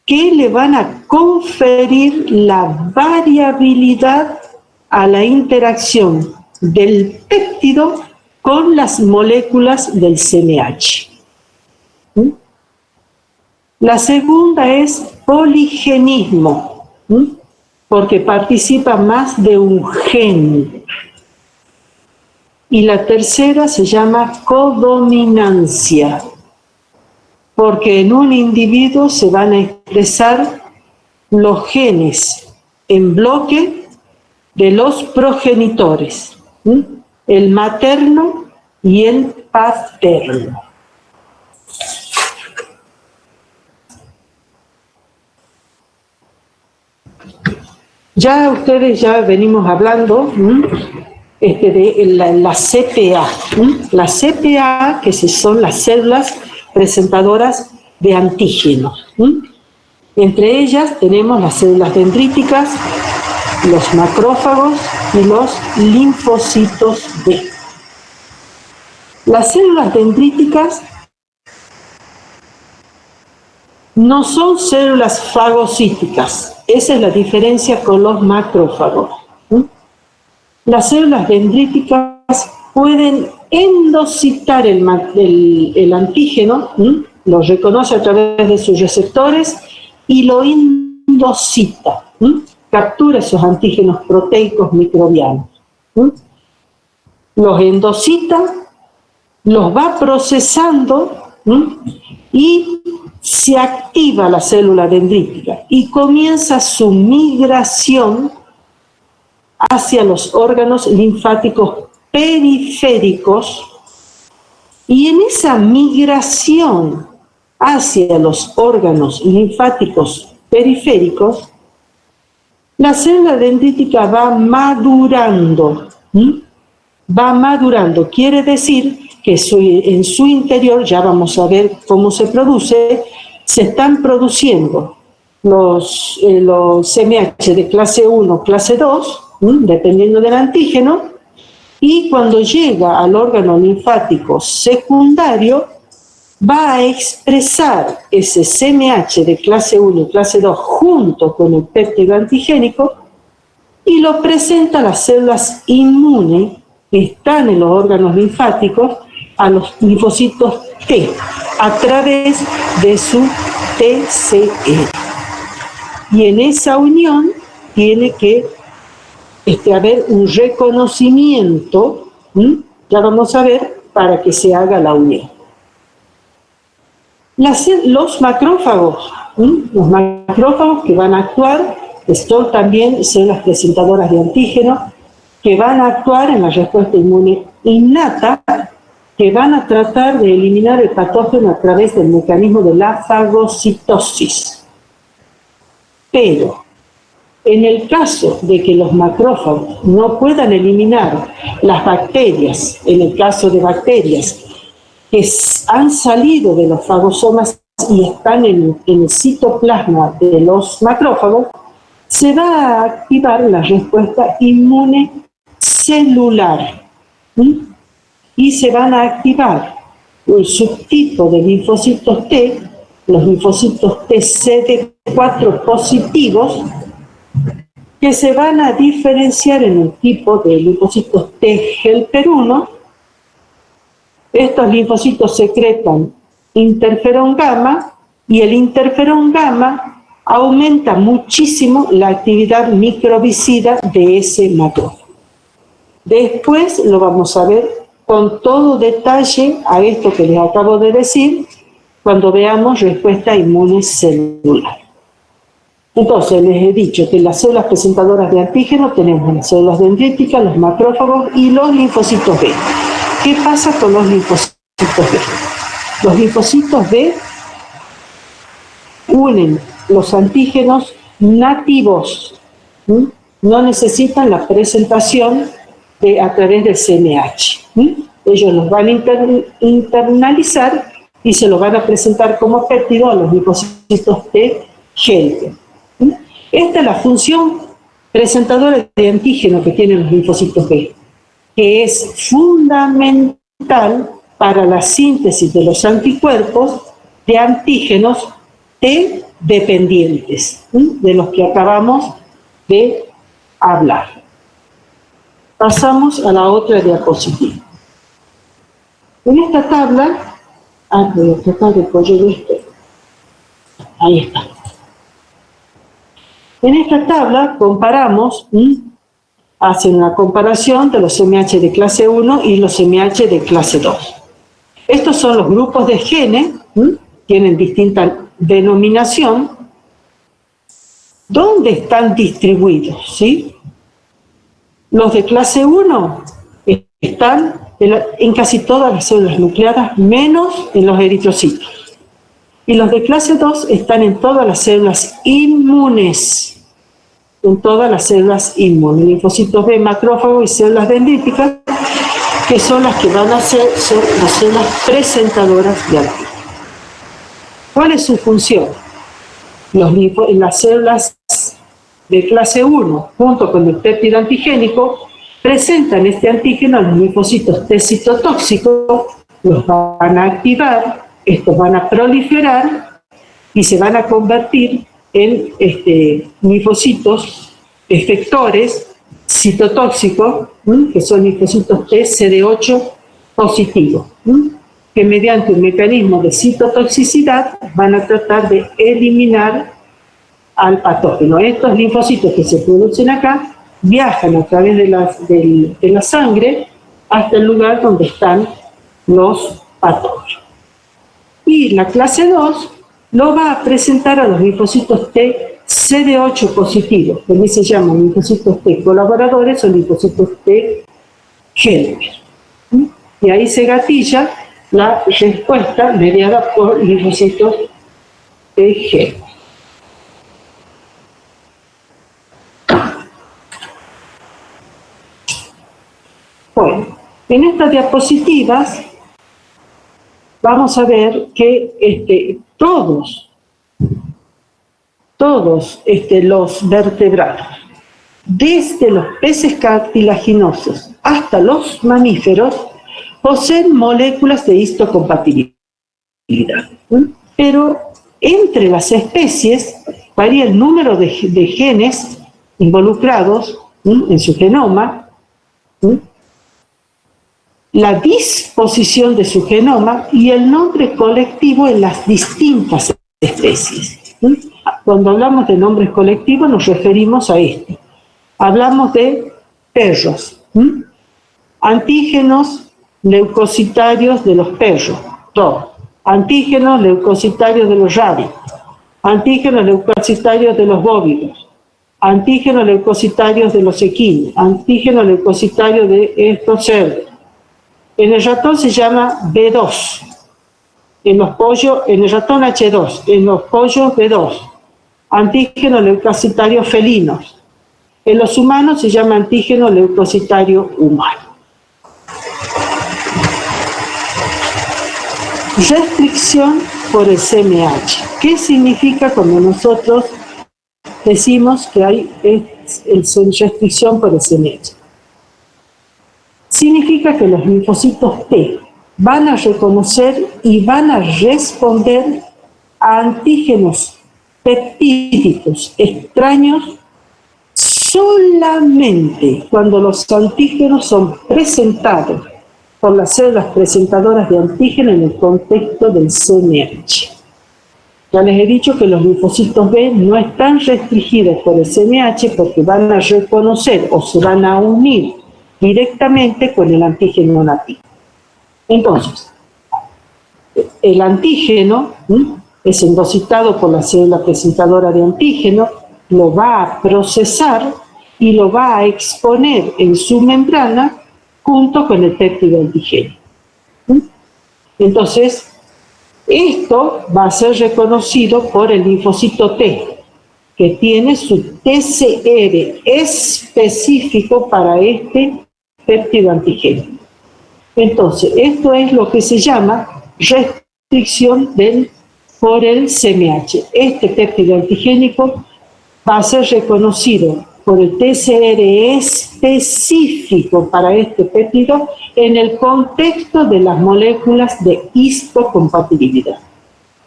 que le van a conferir la variabilidad a la interacción del péptido con las moléculas del CMH. La segunda es poligenismo, porque participa más de un gen. Y la tercera se llama codominancia, porque en un individuo se van a expresar los genes en bloque de los progenitores, el materno y el paterno. Ya ustedes venimos hablando de la CPA. La CPA, que son las células presentadoras de antígenos. Entre ellas tenemos las células dendríticas, los macrófagos y los linfocitos B. Las células dendríticas no son células fagocíticas. Esa es la diferencia con los macrófagos. Las células dendríticas pueden endocitar el antígeno, lo reconoce a través de sus receptores y lo endocita, captura esos antígenos proteicos microbianos. Los endocita, los va procesando y se activa la célula dendrítica y comienza su migración hacia los órganos linfáticos periféricos, y en esa migración hacia los órganos linfáticos periféricos, la célula dendrítica va madurando. Va madurando, quiere decir que en su interior, ya vamos a ver cómo se produce, se están produciendo los CMH de clase 1, clase 2, dependiendo del antígeno, y cuando llega al órgano linfático secundario, va a expresar ese CMH de clase 1 y clase 2 junto con el péptido antigénico y lo presenta a las células inmunes que están en los órganos linfáticos, a los linfocitos T, a través de su TCR. Y en esa unión tiene que haber un reconocimiento, ya vamos a ver, para que se haga la unión. Los macrófagos que van a actuar, son también células presentadoras de antígeno, que van a actuar en la respuesta inmune innata, que van a tratar de eliminar el patógeno a través del mecanismo de la fagocitosis. Pero, en el caso de que los macrófagos no puedan eliminar las bacterias, en el caso de bacterias que han salido de los fagosomas y están en el citoplasma de los macrófagos, se va a activar la respuesta inmune celular. Y se van a activar un subtipo de linfocitos T, los linfocitos T CD4 positivos, que se van a diferenciar en un tipo de linfocitos T helper 1. Estos linfocitos secretan interferón gamma y el interferón gamma aumenta muchísimo la actividad microbicida de ese macrófago. Después lo vamos a ver con todo detalle a esto que les acabo de decir cuando veamos respuesta inmune celular. Entonces, les he dicho que las células presentadoras de antígeno tenemos las células dendríticas, los macrófagos y los linfocitos B. ¿Qué pasa con los linfocitos B? Los linfocitos B unen los antígenos nativos, no necesitan la presentación a través del CMH. Ellos los van a internalizar y se los van a presentar como péptido a los linfocitos T helper. Esta es la función presentadora de antígeno que tienen los linfocitos B, que es fundamental para la síntesis de los anticuerpos de antígenos T dependientes, de los que acabamos de hablar. Pasamos a la otra diapositiva. En esta tabla, voy a tratar de poner esto. Ahí está. En esta tabla comparamos, hacen una comparación de los CMH de clase 1 y los CMH de clase 2. Estos son los grupos de genes, tienen distinta denominación. ¿Dónde están distribuidos? ¿Sí? Los de clase 1 están en casi todas las células nucleadas, menos en los eritrocitos. Y los de clase 2 están en todas las células inmunes. En todas las células inmunes. Linfocitos B, macrófagos y células dendríticas, que son las que van a ser las células presentadoras de antígeno. ¿Cuál es su función? Las células de clase 1, junto con el péptido antigénico, presentan este antígeno a los linfocitos T citotóxicos, los van a activar, estos van a proliferar y se van a convertir en linfocitos efectores citotóxicos, que son linfocitos T CD8 positivos, que mediante un mecanismo de citotoxicidad van a tratar de eliminar al patógeno. Estos linfocitos que se producen acá viajan a través de la sangre hasta el lugar donde están los patógenos. Y la clase 2 lo va a presentar a los linfocitos T CD8 positivos, que se llaman linfocitos T colaboradores o linfocitos T helper. Y ahí se gatilla la respuesta mediada por linfocitos T helper. Bueno, en estas diapositivas vamos a ver que todos los vertebrados, desde los peces cartilaginosos hasta los mamíferos, poseen moléculas de histocompatibilidad. Pero entre las especies varía el número de genes involucrados en su genoma, la disposición de su genoma y el nombre colectivo en las distintas especies. Cuando hablamos de nombres colectivos nos referimos a esto. Hablamos de perros, antígenos leucocitarios de los perros, antígenos leucocitarios de los rabbits, antígenos leucocitarios de los bóvidos, antígenos leucocitarios de los equinos, antígenos leucocitarios de estos cerdos. En el ratón se llama B2, en los pollos, en el ratón H2, en los pollos B2, antígenos leucocitarios felinos. En los humanos se llama antígeno leucocitario humano. Restricción por el CMH. ¿Qué significa cuando nosotros decimos que hay restricción por el CMH? Significa que los linfocitos T van a reconocer y van a responder a antígenos peptídicos extraños solamente cuando los antígenos son presentados por las células presentadoras de antígeno en el contexto del CMH. Ya les he dicho que los linfocitos B no están restringidos por el CMH porque van a reconocer o se van a unir directamente con el antígeno nativo. Entonces, el antígeno es endocitado por la célula presentadora de antígeno, lo va a procesar y lo va a exponer en su membrana junto con el péptido antigénico. Entonces, esto va a ser reconocido por el linfocito T, que tiene su TCR específico para este péptido antigénico. Entonces, esto es lo que se llama restricción por el CMH. Este péptido antigénico va a ser reconocido por el TCR específico para este péptido en el contexto de las moléculas de histocompatibilidad.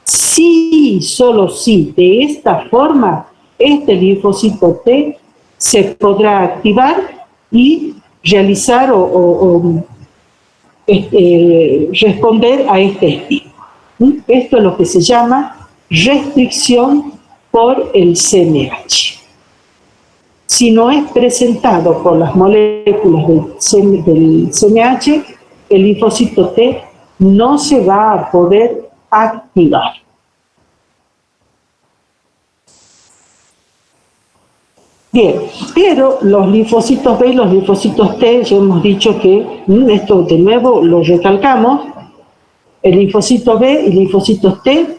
Sí, solo sí, de esta forma, este linfocito T se podrá activar y realizar responder a este estímulo. Esto es lo que se llama restricción por el CMH. Si no es presentado por las moléculas del CMH, el linfocito T no se va a poder activar. Bien, pero los linfocitos B y los linfocitos T, ya hemos dicho que, esto de nuevo lo recalcamos, el linfocito B y linfocitos T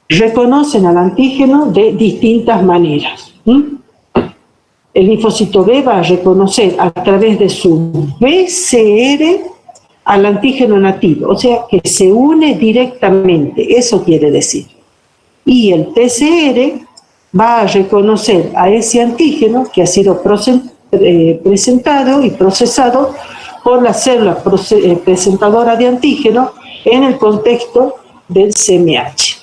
reconocen al antígeno de distintas maneras. El linfocito B va a reconocer a través de su BCR al antígeno nativo, o sea que se une directamente, eso quiere decir. Y el TCR va a reconocer a ese antígeno que ha sido presentado y procesado por la célula presentadora de antígeno en el contexto del CMH.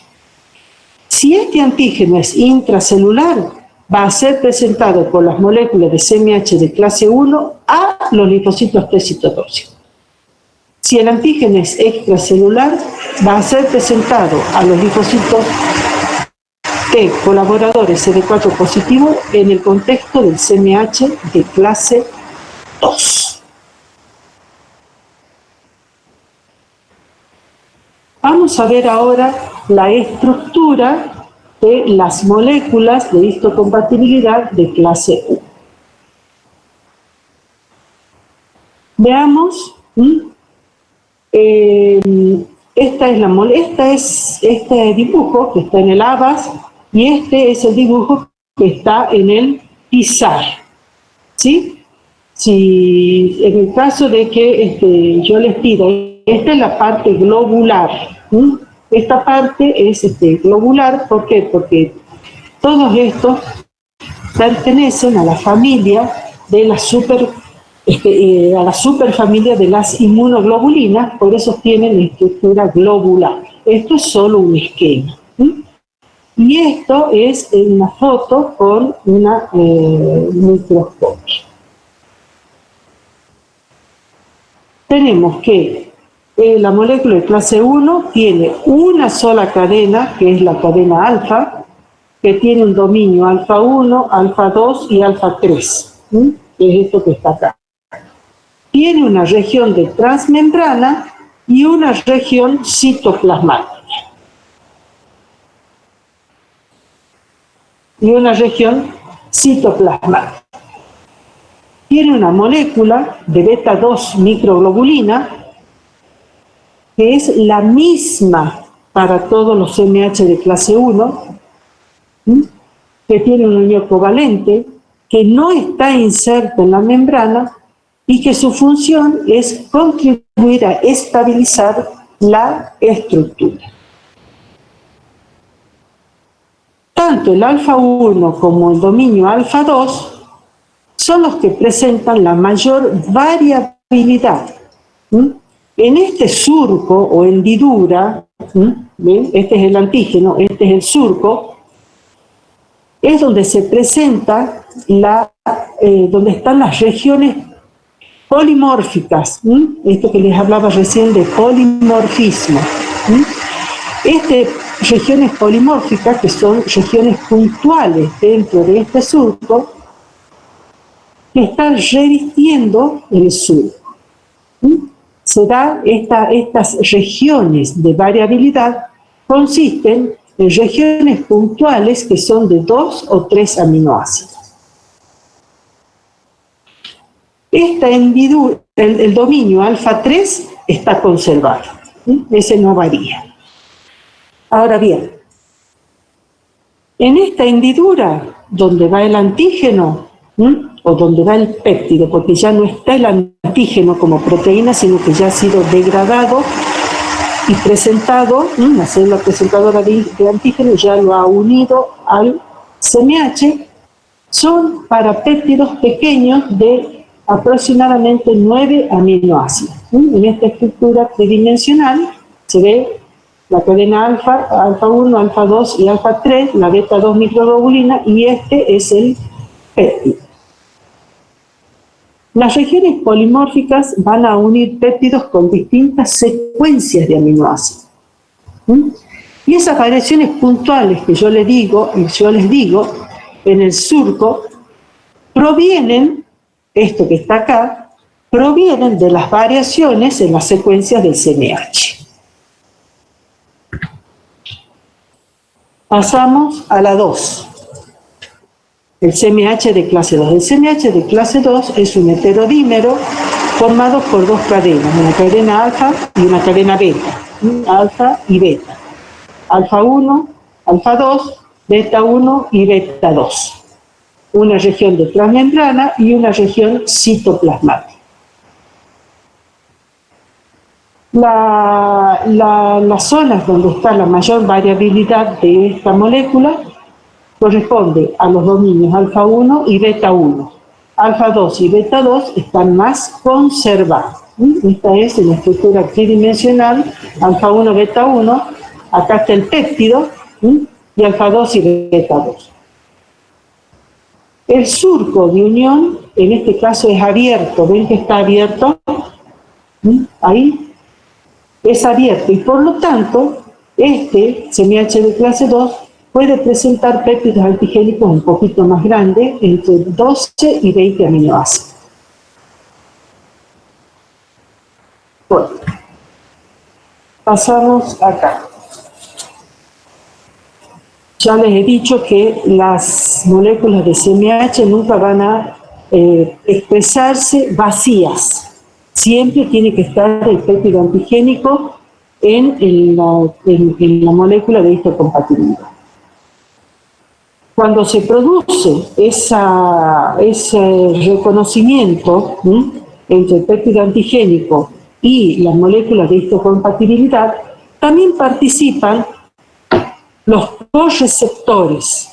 Si este antígeno es intracelular, va a ser presentado por las moléculas de CMH de clase 1 a los linfocitos T citotóxicos. Si el antígeno es extracelular, va a ser presentado a los linfocitos T colaboradores CD4 positivo en el contexto del CMH de clase 2. Vamos a ver ahora la estructura de las moléculas de histocompatibilidad de clase 1. Veamos, este dibujo que está en el ABAS y este es el dibujo que está en el PISAR, ¿sí? Si en el caso de que yo les pida esta es la parte globular. Esta parte es globular, ¿por qué? Porque todos estos pertenecen a la familia de la a la superfamilia de las inmunoglobulinas, por eso tienen estructura globular. Esto es solo un esquema. Y esto es una foto con una microscopio. Tenemos que la molécula de clase 1 tiene una sola cadena, que es la cadena alfa, que tiene un dominio alfa 1, alfa 2 y alfa 3, que es esto que está acá. Tiene una región de transmembrana y una región citoplasmática. Tiene una molécula de beta 2 microglobulina que es la misma para todos los MH de clase 1, que tiene un unión covalente, que no está inserta en la membrana y que su función es contribuir a estabilizar la estructura. Tanto el alfa 1 como el dominio alfa 2 son los que presentan la mayor variabilidad. En este surco o hendidura, ¿ven? Este es el antígeno, este es el surco, es donde se presenta donde están las regiones polimórficas, esto que les hablaba recién de polimorfismo. Regiones polimórficas, que son regiones puntuales dentro de este surco, que están revistiendo el surco. Se da estas regiones de variabilidad, consisten en regiones puntuales que son de 2 o 3 aminoácidos. Esta hendidura, el dominio alfa 3 está conservado, ese no varía. Ahora bien, en esta hendidura, donde va el antígeno, o donde va el péptido, porque ya no está el antígeno como proteína, sino que ya ha sido degradado y presentado, la célula presentadora de antígeno ya lo ha unido al CMH, son para péptidos pequeños de aproximadamente 9 aminoácidos. En esta estructura tridimensional se ve la cadena alfa 1, alfa 2 y alfa 3, la beta 2 microglobulina, y este es el péptido. Las regiones polimórficas van a unir péptidos con distintas secuencias de aminoácidos. Y esas variaciones puntuales que yo les digo en el surco, provienen, esto que está acá, provienen de las variaciones en las secuencias del CMH. Pasamos a la 2. El CMH de clase 2. El CMH de clase 2 es un heterodímero formado por dos cadenas, una cadena alfa y una cadena beta. Alfa y beta. Alfa 1, alfa 2, beta 1 y beta 2. Una región de transmembrana y una región citoplasmática. Las zonas donde está la mayor variabilidad de esta molécula corresponde a los dominios alfa 1 y beta 1. Alfa 2 y beta 2 están más conservados. Esta es en la estructura tridimensional, alfa 1, beta 1, acá está el péptido, y alfa 2 y beta 2. El surco de unión, en este caso es abierto, ¿ven que está abierto? Ahí es abierto, y por lo tanto, este CMH de clase 2 puede presentar péptidos antigénicos un poquito más grandes, entre 12 y 20 aminoácidos. Bueno, pasamos acá. Ya les he dicho que las moléculas de CMH nunca van a expresarse vacías. Siempre tiene que estar el péptido antigénico en la molécula de histocompatibilidad. Cuando se produce ese reconocimiento entre el péptido antigénico y las moléculas de histocompatibilidad, también participan los correceptores.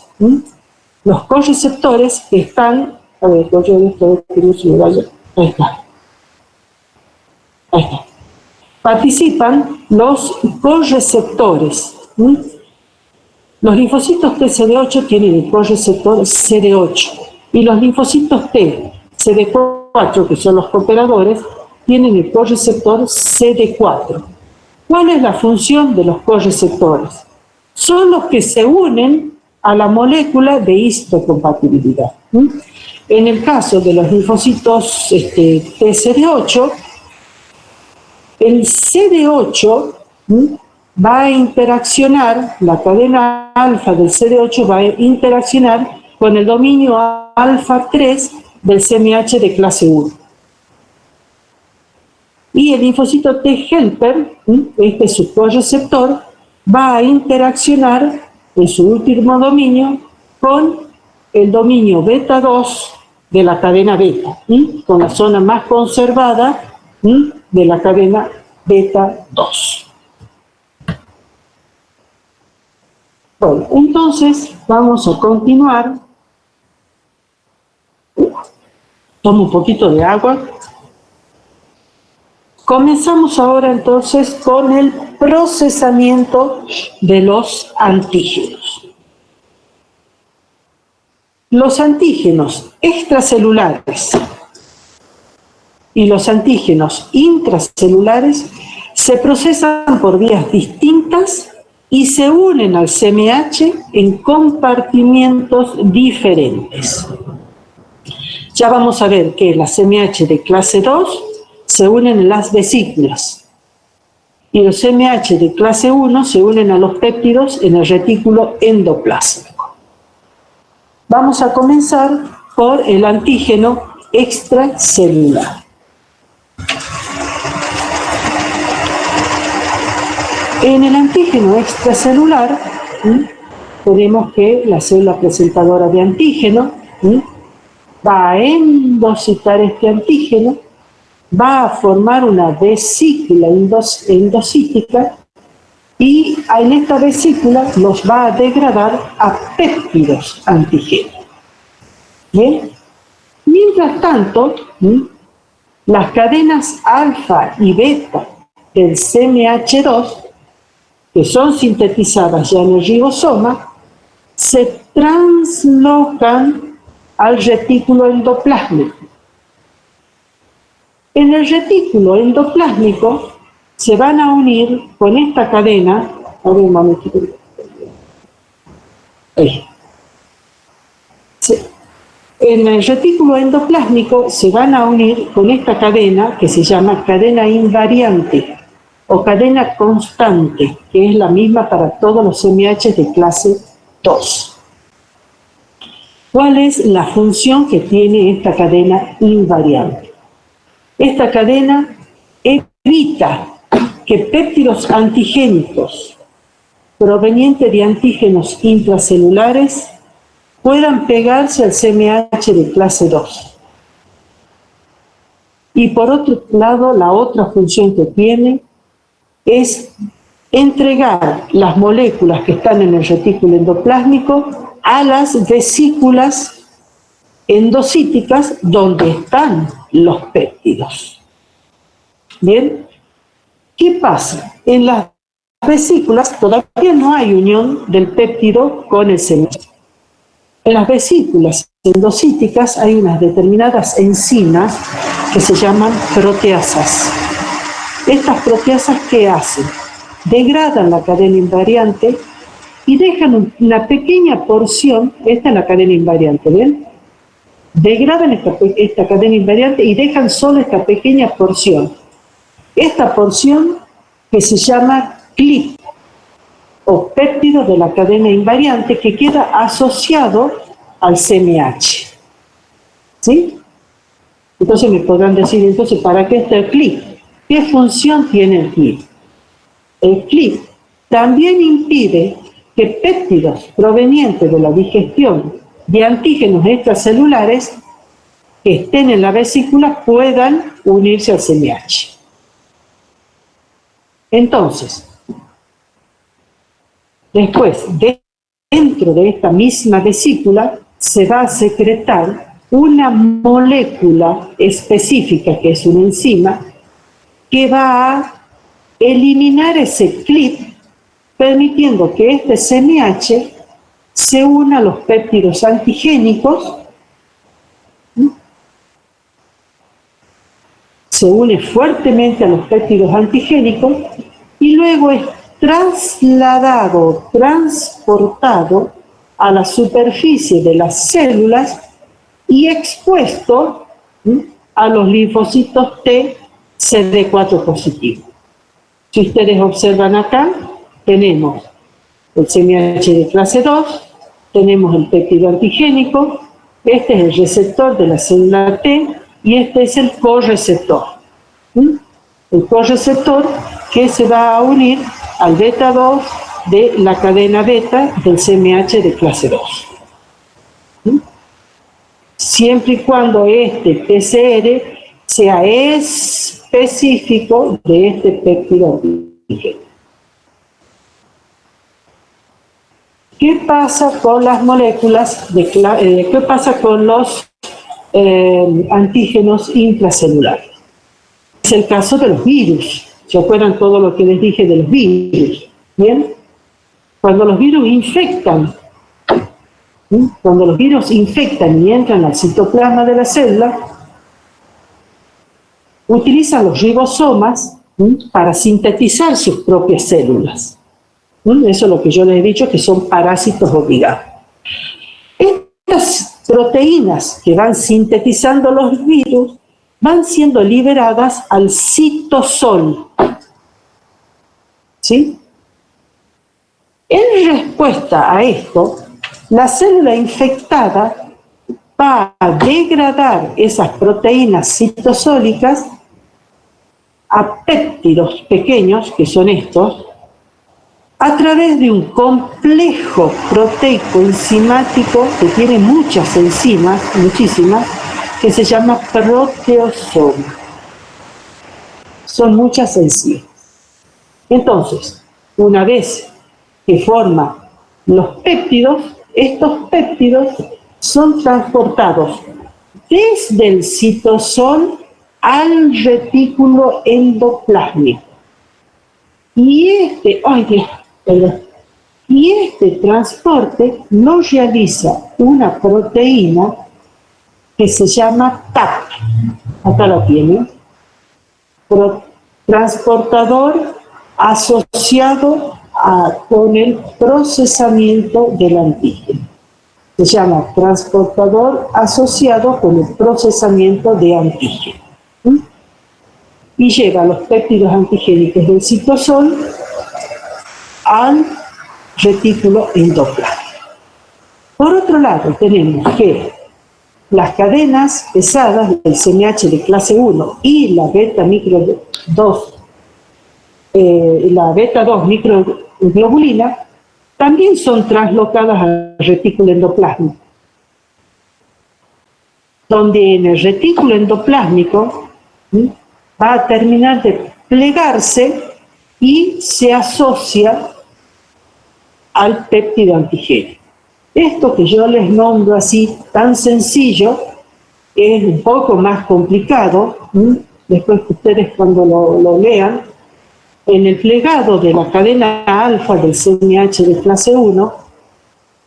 Los correceptores que están, a ver, ahí está. Participan los correceptores. Los linfocitos TCD8 tienen el correceptor CD8 y los linfocitos T CD4, que son los cooperadores, tienen el correceptor CD4. ¿Cuál es la función de los correceptores? Son los que se unen a la molécula de histocompatibilidad. En el caso de los linfocitos TCD8, el CD8 va a interaccionar, la cadena alfa del CD8 va a interaccionar con el dominio alfa 3 del CMH de clase 1. Y el linfocito T helper, este es su correceptor, va a interaccionar en su último dominio con el dominio beta 2 de la cadena beta, con la zona más conservada de la cadena beta 2. Bueno, entonces vamos a continuar. Tomo un poquito de agua. Comenzamos ahora entonces con el procesamiento de los antígenos. Los antígenos extracelulares y los antígenos intracelulares se procesan por vías distintas y se unen al CMH en compartimientos diferentes. Ya vamos a ver que las CMH de clase 2 se unen en las vesículas y los CMH de clase 1 se unen a los péptidos en el retículo endoplásmico. Vamos a comenzar por el antígeno extracelular. En el antígeno extracelular tenemos que la célula presentadora de antígeno va a endocitar este antígeno, va a formar una vesícula endocítica y en esta vesícula los va a degradar a péptidos antígenos. ¿Bien? Mientras tanto, las cadenas alfa y beta del CMH2, que son sintetizadas ya en el ribosoma, se translocan al retículo endoplásmico. En el retículo endoplásmico se van a unir con esta cadena, a ver un momentito. En el retículo endoplásmico se van a unir con esta cadena que se llama cadena invariante o cadena constante, que es la misma para todos los CMH de clase 2. ¿Cuál es la función que tiene esta cadena invariante? Esta cadena evita que péptidos antigénicos provenientes de antígenos intracelulares puedan pegarse al CMH de clase 2. Y por otro lado, la otra función que tiene es entregar las moléculas que están en el retículo endoplásmico a las vesículas endocíticas donde están los péptidos. ¿Bien? ¿Qué pasa? En las vesículas todavía no hay unión del péptido con el CMH. En las vesículas endocíticas hay unas determinadas enzimas que se llaman proteasas. Estas proteasas, ¿qué hacen? Degradan la cadena invariante y dejan una pequeña porción, esta es la cadena invariante, ¿ven? Degradan esta cadena invariante y dejan solo esta pequeña porción. Esta porción que se llama CLIP, o péptido de la cadena invariante, que queda asociado al CMH. ¿Sí? Entonces me podrán decir, entonces, ¿para qué está el CLIP? ¿Qué función tiene el CLIP? El CLIP también impide que péptidos provenientes de la digestión de antígenos extracelulares que estén en la vesícula puedan unirse al CMH. Entonces, después, dentro de esta misma vesícula, se va a secretar una molécula específica, que es una enzima, que va a eliminar ese clip, permitiendo que este CMH se una a los péptidos antigénicos, se une fuertemente a los péptidos antigénicos y luego es trasladado, transportado a la superficie de las células y expuesto a los linfocitos T CD4 positivo. Si ustedes observan acá, tenemos el CMH de clase 2, tenemos el péptido antigénico, este es el receptor de la célula T y este es el correceptor. El correceptor que se va a unir al beta 2 de la cadena beta del CMH de clase 2. Siempre y cuando este PCR sea específico de este péptido antigénico. ¿Qué pasa con las moléculas, qué pasa con los antígenos intracelulares? Es el caso de los virus. ¿Se acuerdan todo lo que les dije de los virus? ¿Bien? Cuando los virus infectan, y entran al citoplasma de la célula, utilizan los ribosomas para sintetizar sus propias células. Eso es lo que yo les he dicho, que son parásitos obligados. Estas proteínas que van sintetizando los virus van siendo liberadas al citosol. ¿Sí? En respuesta a esto, la célula infectada va a degradar esas proteínas citosólicas a péptidos pequeños, que son estos, a través de un complejo proteico enzimático que tiene muchas enzimas, muchísimas, que se llama proteosoma. Son muchas enzimas. Entonces, una vez que forma los péptidos, estos péptidos son transportados desde el citosol al retículo endoplásmico. Y este transporte lo realiza una proteína que se llama TAP. Acá la tienen. Transportador asociado con el procesamiento del antígeno. Se llama transportador asociado con el procesamiento de antígeno. Y lleva los péptidos antigénicos del citosol al retículo endoplásmico. Por otro lado, tenemos que las cadenas pesadas del CMH de clase 1 y la beta 2 microglobulina también son translocadas al retículo endoplásmico, donde en el retículo endoplásmico va a terminar de plegarse y se asocia al péptido antigénico. Esto que yo les nombro así tan sencillo es un poco más complicado. Después que ustedes cuando lo lean, en el plegado de la cadena alfa del CMH de clase 1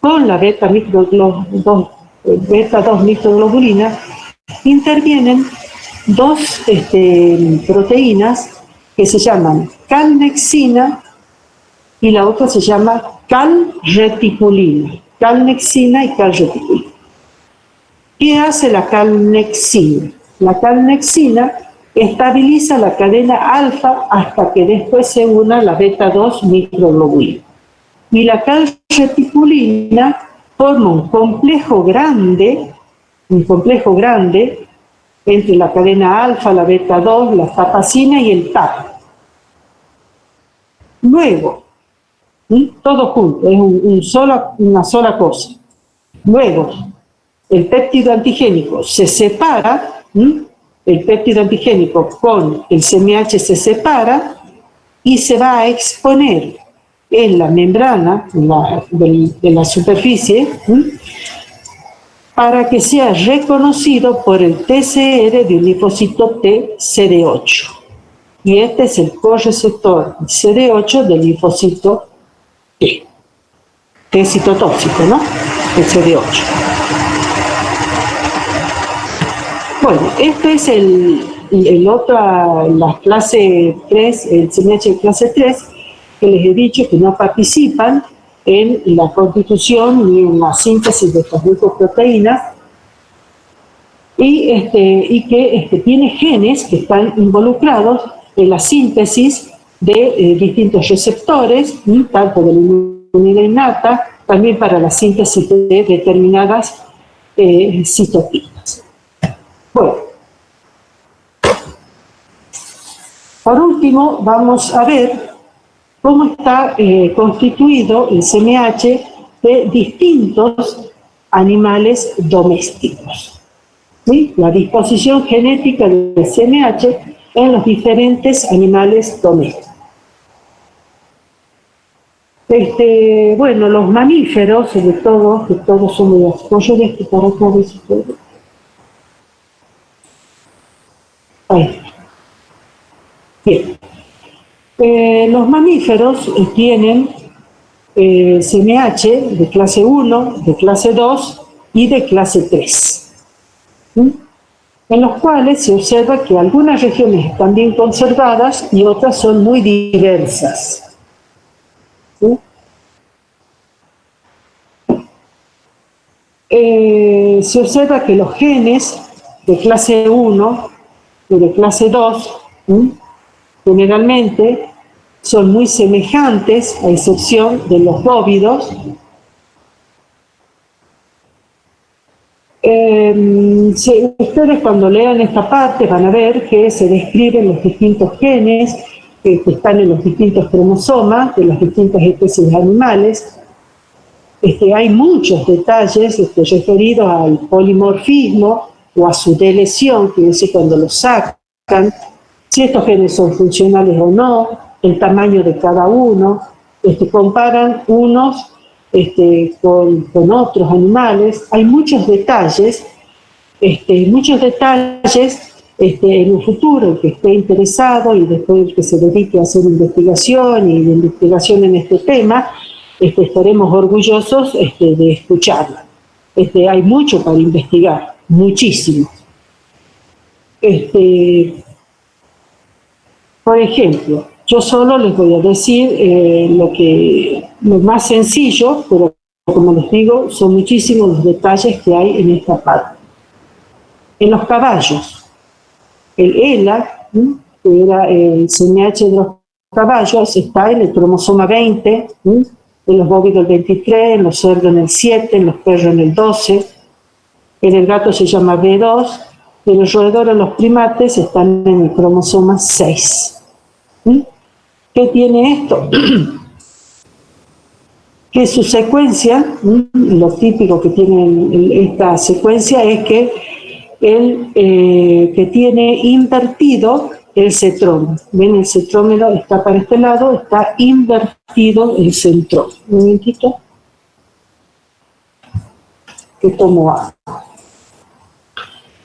con la beta 2 microglobulina intervienen dos proteínas que se llaman calnexina y la otra se llama calreticulina. Calnexina y calreticulina. ¿Qué hace la calnexina? La calnexina estabiliza la cadena alfa hasta que después se una la beta 2 microglobulina. Y la calreticulina forma un complejo grande entre la cadena alfa, la beta 2, la zapacina y el TAP. Luego, todo junto, es una sola cosa. Luego, el péptido antigénico se separa, el péptido antigénico con el CMH se separa y se va a exponer en la membrana de la superficie para que sea reconocido por el TCR de un linfocito T CD8. Y este es el correceptor CD8 del linfocito T. T citotóxico, ¿no? El CD8. Bueno, este es la clase 3, el CMH de clase 3, que les he dicho que no participan en la constitución ni en la síntesis de estas glucoproteínas y que tiene genes que están involucrados en la síntesis de distintos receptores, tanto de la inmunidad innata, también para la síntesis de determinadas citoquinas. Bueno, por último vamos a ver cómo está constituido el CMH de distintos animales domésticos. ¿Sí? La disposición genética del CMH en los diferentes animales domésticos. Bueno, los mamíferos, sobre todo, que todos son muy apoyo de este para acá, de su pueblo. Ahí. Bien. Los mamíferos tienen CMH de clase 1, de clase 2 y de clase 3. En los cuales se observa que algunas regiones están bien conservadas y otras son muy diversas. ¿Sí? Se observa que los genes de clase 1 y de clase 2 generalmente son muy semejantes, a excepción de los bóvidos. Ustedes cuando lean esta parte van a ver que se describen los distintos genes que están en los distintos cromosomas de las distintas especies de animales. Hay muchos detalles referidos al polimorfismo o a su delesión, que es cuando lo sacan, si estos genes son funcionales o no, el tamaño de cada uno, comparan unos con otros animales. Hay muchos detalles, en un futuro el que esté interesado y después el que se dedique a hacer investigación y de investigación en este tema, estaremos orgullosos de escucharlo. Hay mucho para investigar, muchísimo. Por ejemplo, yo solo les voy a decir lo más sencillo, pero como les digo, son muchísimos los detalles que hay en esta parte. En los caballos, el ELA, que era el CMH de los caballos, está en el cromosoma 20, en los bóvidos el 23, en los cerdos en el 7, en los perros en el 12, en el gato se llama B2, y en los roedores, los primates, están en el cromosoma 6. ¿Qué tiene esto? Que su secuencia, lo típico que tiene esta secuencia es que que tiene invertido el centrómero. ¿Ven? El centrómero está para este lado, está invertido el centrómero. Un momentito. Que tomo agua.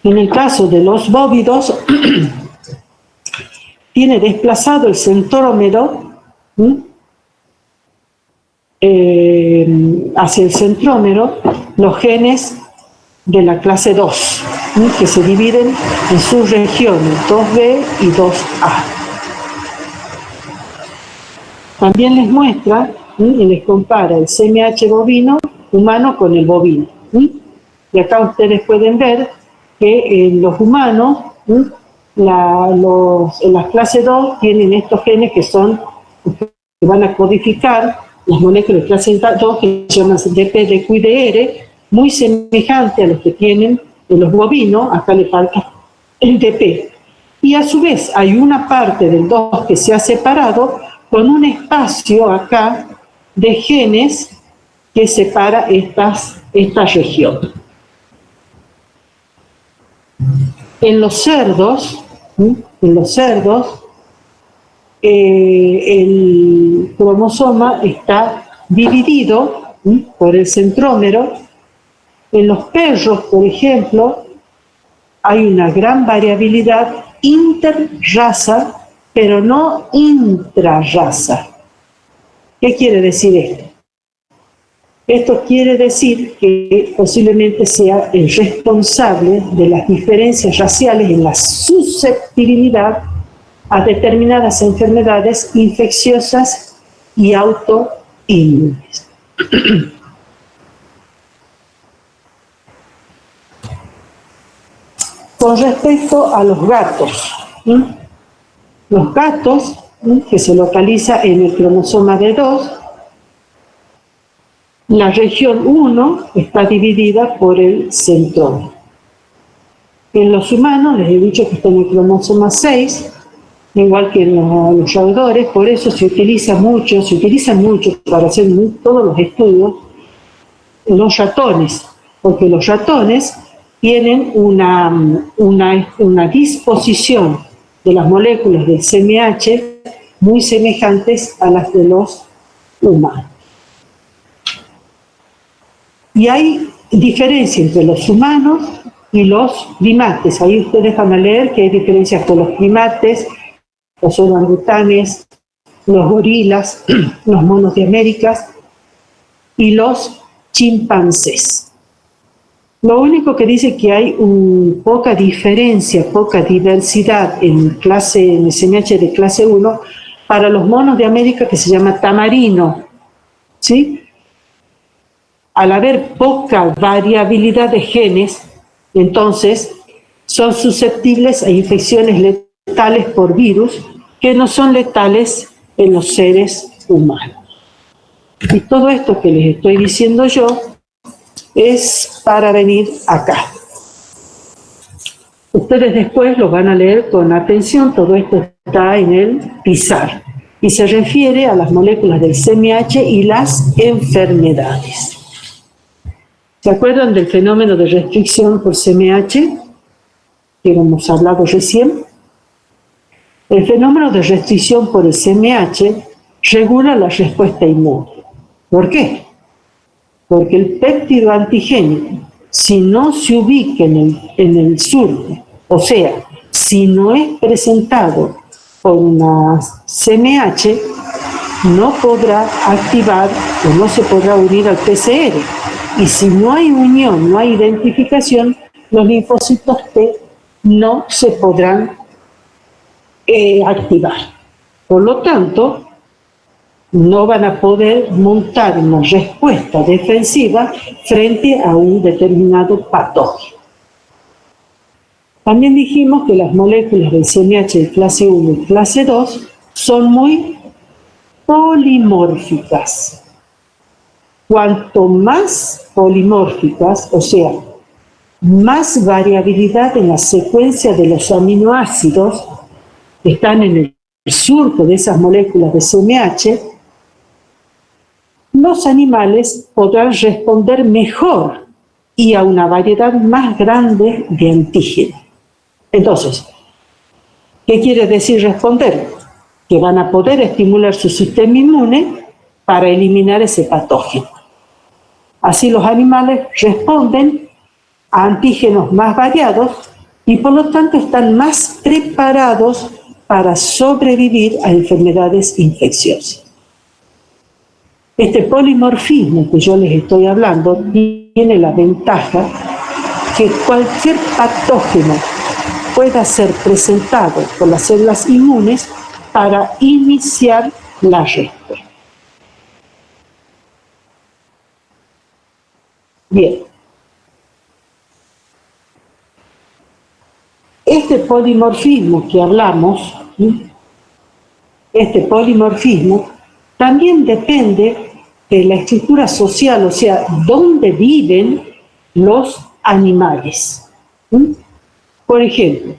En el caso de los bóvidos, tiene desplazado el centrómero hacia el centrómero los genes de la clase 2, que se dividen en sus regiones 2B y 2A. También les muestra y les compara el CMH bovino humano con el bovino. Y acá ustedes pueden ver que en los humanos, en las clase 2 tienen estos genes que van a codificar las moléculas de clase 2 que se llaman DP, DQ y DR, muy semejante a los que tienen en los bovinos. Acá le falta el DP. Y a su vez hay una parte del 2 que se ha separado con un espacio acá de genes que separa esta región. En los cerdos el cromosoma está dividido por el centrómero. En los perros, por ejemplo, hay una gran variabilidad interraza, pero no intrarraza. ¿Qué quiere decir esto? Esto quiere decir que posiblemente sea el responsable de las diferencias raciales en la susceptibilidad a determinadas enfermedades infecciosas y autoinmunes. Con respecto a los gatos, los gatos, que se localiza en el cromosoma D2, la región 1 está dividida por el centrómero. En los humanos, les he dicho que está en el cromosoma 6, igual que en los roedores, por eso se utiliza mucho para hacer todos los estudios, los ratones, porque los ratones tienen una disposición de las moléculas del CMH muy semejantes a las de los humanos. Y hay diferencia entre los humanos y los primates. Ahí ustedes van a leer que hay diferencias con los primates, los orangutanes, los gorilas, los monos de América y los chimpancés. Lo único que dice que hay poca diferencia, poca diversidad en el CMH de clase 1 para los monos de América, que se llama tamarino, ¿sí? Al haber poca variabilidad de genes, entonces son susceptibles a infecciones letales por virus que no son letales en los seres humanos. Y todo esto que les estoy diciendo yo es para venir acá. Ustedes después lo van a leer con atención, todo esto está en el pizarro y se refiere a las moléculas del CMH y las enfermedades. ¿Se acuerdan del fenómeno de restricción por CMH que hemos hablado recién? El fenómeno de restricción por el CMH regula la respuesta inmune. ¿Por qué? Porque el péptido antigénico, si no se ubica en el surco, o sea, si no es presentado por una CMH, no podrá activar o no se podrá unir al PCR. Y si no hay unión, no hay identificación, los linfocitos T no se podrán activar. Por lo tanto, no van a poder montar una respuesta defensiva frente a un determinado patógeno. También dijimos que las moléculas del CMH de clase 1 y clase 2 son muy polimórficas. Cuanto más polimórficas, o sea, más variabilidad en la secuencia de los aminoácidos que están en el surco de esas moléculas de CMH, los animales podrán responder mejor y a una variedad más grande de antígenos. Entonces, ¿qué quiere decir responder? Que van a poder estimular su sistema inmune para eliminar ese patógeno. Así los animales responden a antígenos más variados y por lo tanto están más preparados para sobrevivir a enfermedades infecciosas. Este polimorfismo que yo les estoy hablando tiene la ventaja que cualquier patógeno pueda ser presentado por las células inmunes para iniciar la respuesta. Bien. Este polimorfismo que hablamos, también depende de la estructura social, o sea, dónde viven los animales. Por ejemplo,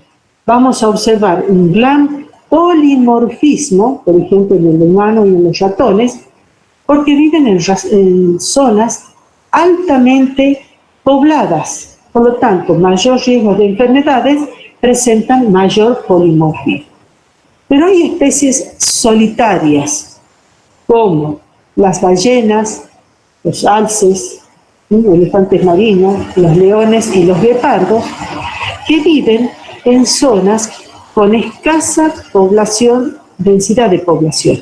vamos a observar un gran polimorfismo, por ejemplo, en el humano y en los ratones, porque viven en zonas altamente pobladas. Por lo tanto, mayor riesgo de enfermedades presentan mayor polimorfismo. Pero hay especies solitarias, como las ballenas, los alces, elefantes marinos, los leones y los guepardos, que viven en zonas con escasa población, densidad de población.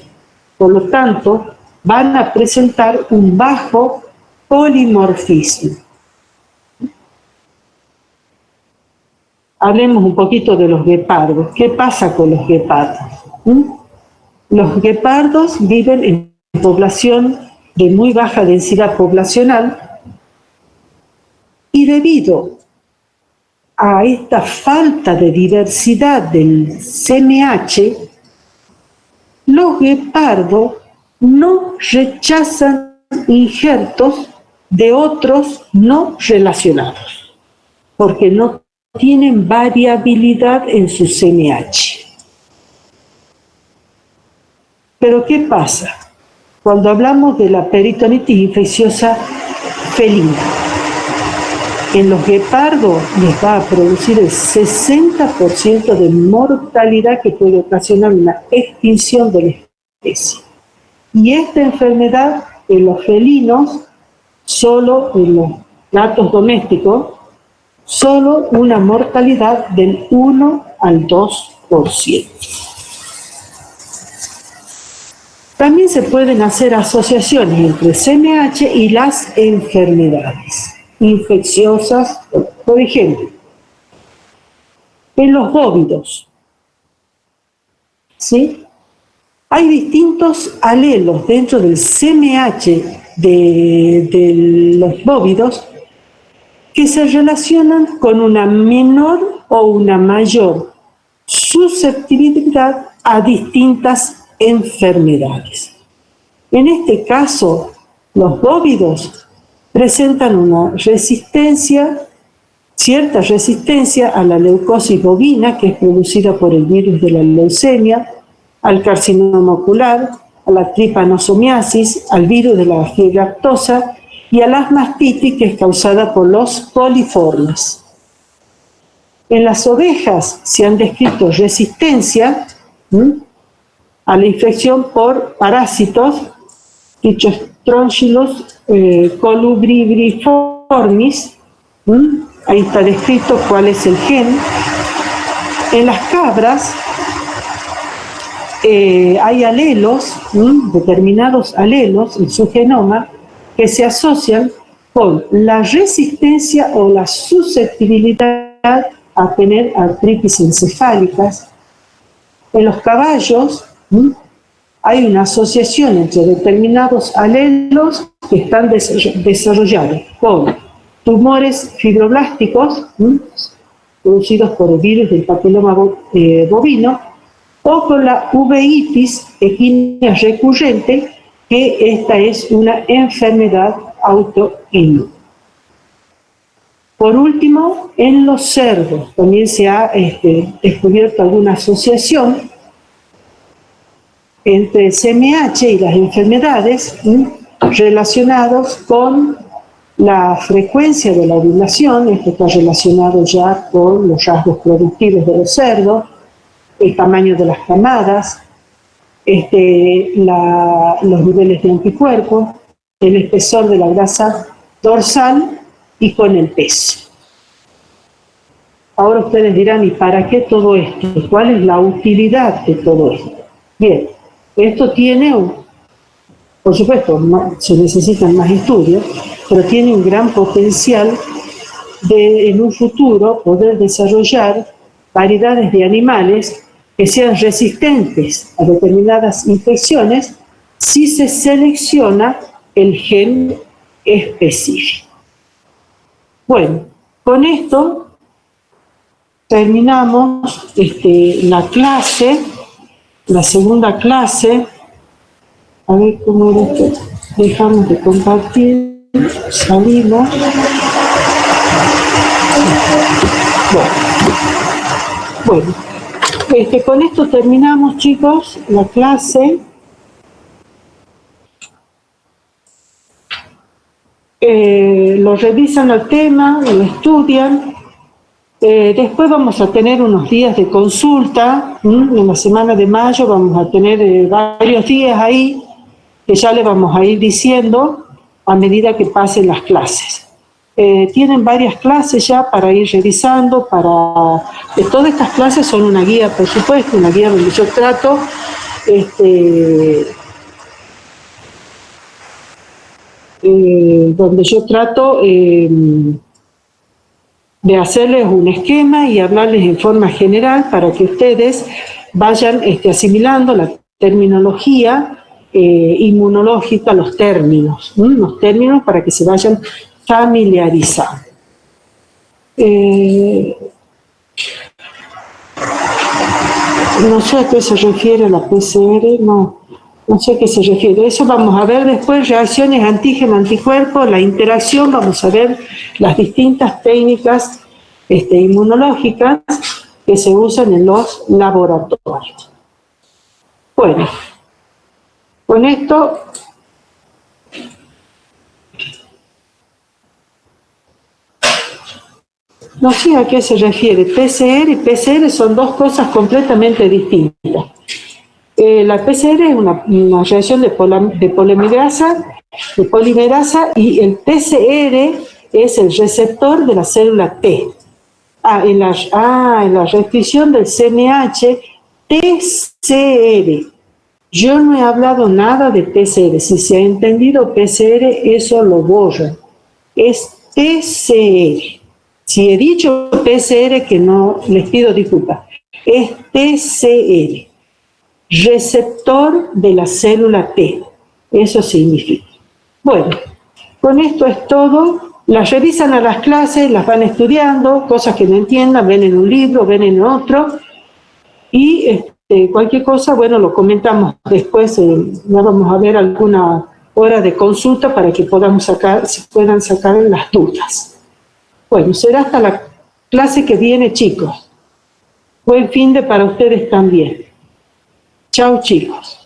Por lo tanto, van a presentar un bajo polimorfismo. Hablemos un poquito de los guepardos. ¿Qué pasa con los guepardos? Los guepardos viven en población de muy baja densidad poblacional y debido a esta falta de diversidad del CMH, los guepardos no rechazan injertos de otros no relacionados, porque no tienen variabilidad en su CMH. Pero ¿qué pasa? Cuando hablamos de la peritonitis infecciosa felina, en los guepardos les va a producir el 60% de mortalidad que puede ocasionar una extinción de la especie. Y esta enfermedad en los felinos, solo en los gatos domésticos, solo una mortalidad del 1 al 2%. También se pueden hacer asociaciones entre CMH y las enfermedades infecciosas, por ejemplo, en los bóvidos, ¿sí? Hay distintos alelos dentro del CMH de los bóvidos que se relacionan con una menor o una mayor susceptibilidad a distintas enfermedades. En este caso, los bóvidos presentan una resistencia, cierta resistencia a la leucosis bovina, que es producida por el virus de la leucemia, al carcinoma ocular, a la tripanosomiasis, al virus de la fiebre aftosa y a la mastitis, que es causada por los coliformes. En las ovejas se han descrito resistencia a la infección por parásitos, Phytostrongylus colubribriformis. Ahí está descrito cuál es el gen. En las cabras hay alelos, determinados alelos en su genoma, que se asocian con la resistencia o la susceptibilidad a tener artritis encefálicas. En los caballos hay una asociación entre determinados alelos que están desarrollados con tumores fibroblásticos producidos por el virus del papiloma bovino o con la uveitis equina recurrente, que esta es una enfermedad autoinmune. Por último, en los cerdos también se ha descubierto alguna asociación entre el CMH y las enfermedades relacionados con la frecuencia de la ovulación. Esto está relacionado ya con los rasgos productivos de los cerdos, el tamaño de las camadas, los niveles de anticuerpos, el espesor de la grasa dorsal y con el peso. Ahora ustedes dirán, ¿y para qué todo esto? ¿Cuál es la utilidad de todo esto? Bien, esto tiene, por supuesto, se necesitan más estudios, pero tiene un gran potencial de, en un futuro, poder desarrollar variedades de animales que sean resistentes a determinadas infecciones si se selecciona el gen específico. Bueno, con esto terminamos la clase, la segunda clase. A ver cómo era esto. Dejamos de compartir, salimos. Bueno, con esto terminamos, chicos, la clase. Lo revisan el tema, lo estudian Después vamos a tener unos días de consulta, en la semana de mayo vamos a tener varios días ahí, que ya le vamos a ir diciendo a medida que pasen las clases. Tienen varias clases ya para ir revisando, todas estas clases son una guía, por supuesto, una guía donde yo trato de hacerles un esquema y hablarles en forma general para que ustedes vayan asimilando la terminología inmunológica, los términos para que se vayan familiarizando. No sé a qué se refiere la PCR, no sé a qué se refiere. Eso vamos a ver después, reacciones antígeno-anticuerpo, la interacción, vamos a ver las distintas técnicas inmunológicas que se usan en los laboratorios. Bueno, con esto no sé a qué se refiere. PCR y PCR son dos cosas completamente distintas. La PCR es una reacción de polimerasa y el TCR es el receptor de la célula T. En la restricción del CNH, TCR. Yo no he hablado nada de TCR. Si se ha entendido PCR, eso lo borro. Es TCR. Si he dicho TCR, que no, les pido disculpas. Es TCR. Receptor de la célula T. Eso significa. Bueno, con esto es todo. Las revisan a las clases, las van estudiando, cosas que no entiendan, ven en un libro, ven en otro. Y cualquier cosa, bueno, lo comentamos después. Ya vamos a ver alguna hora de consulta para que puedan sacar las dudas. Bueno, será hasta la clase que viene, chicos. Buen fin de para ustedes también. Chao, chicos.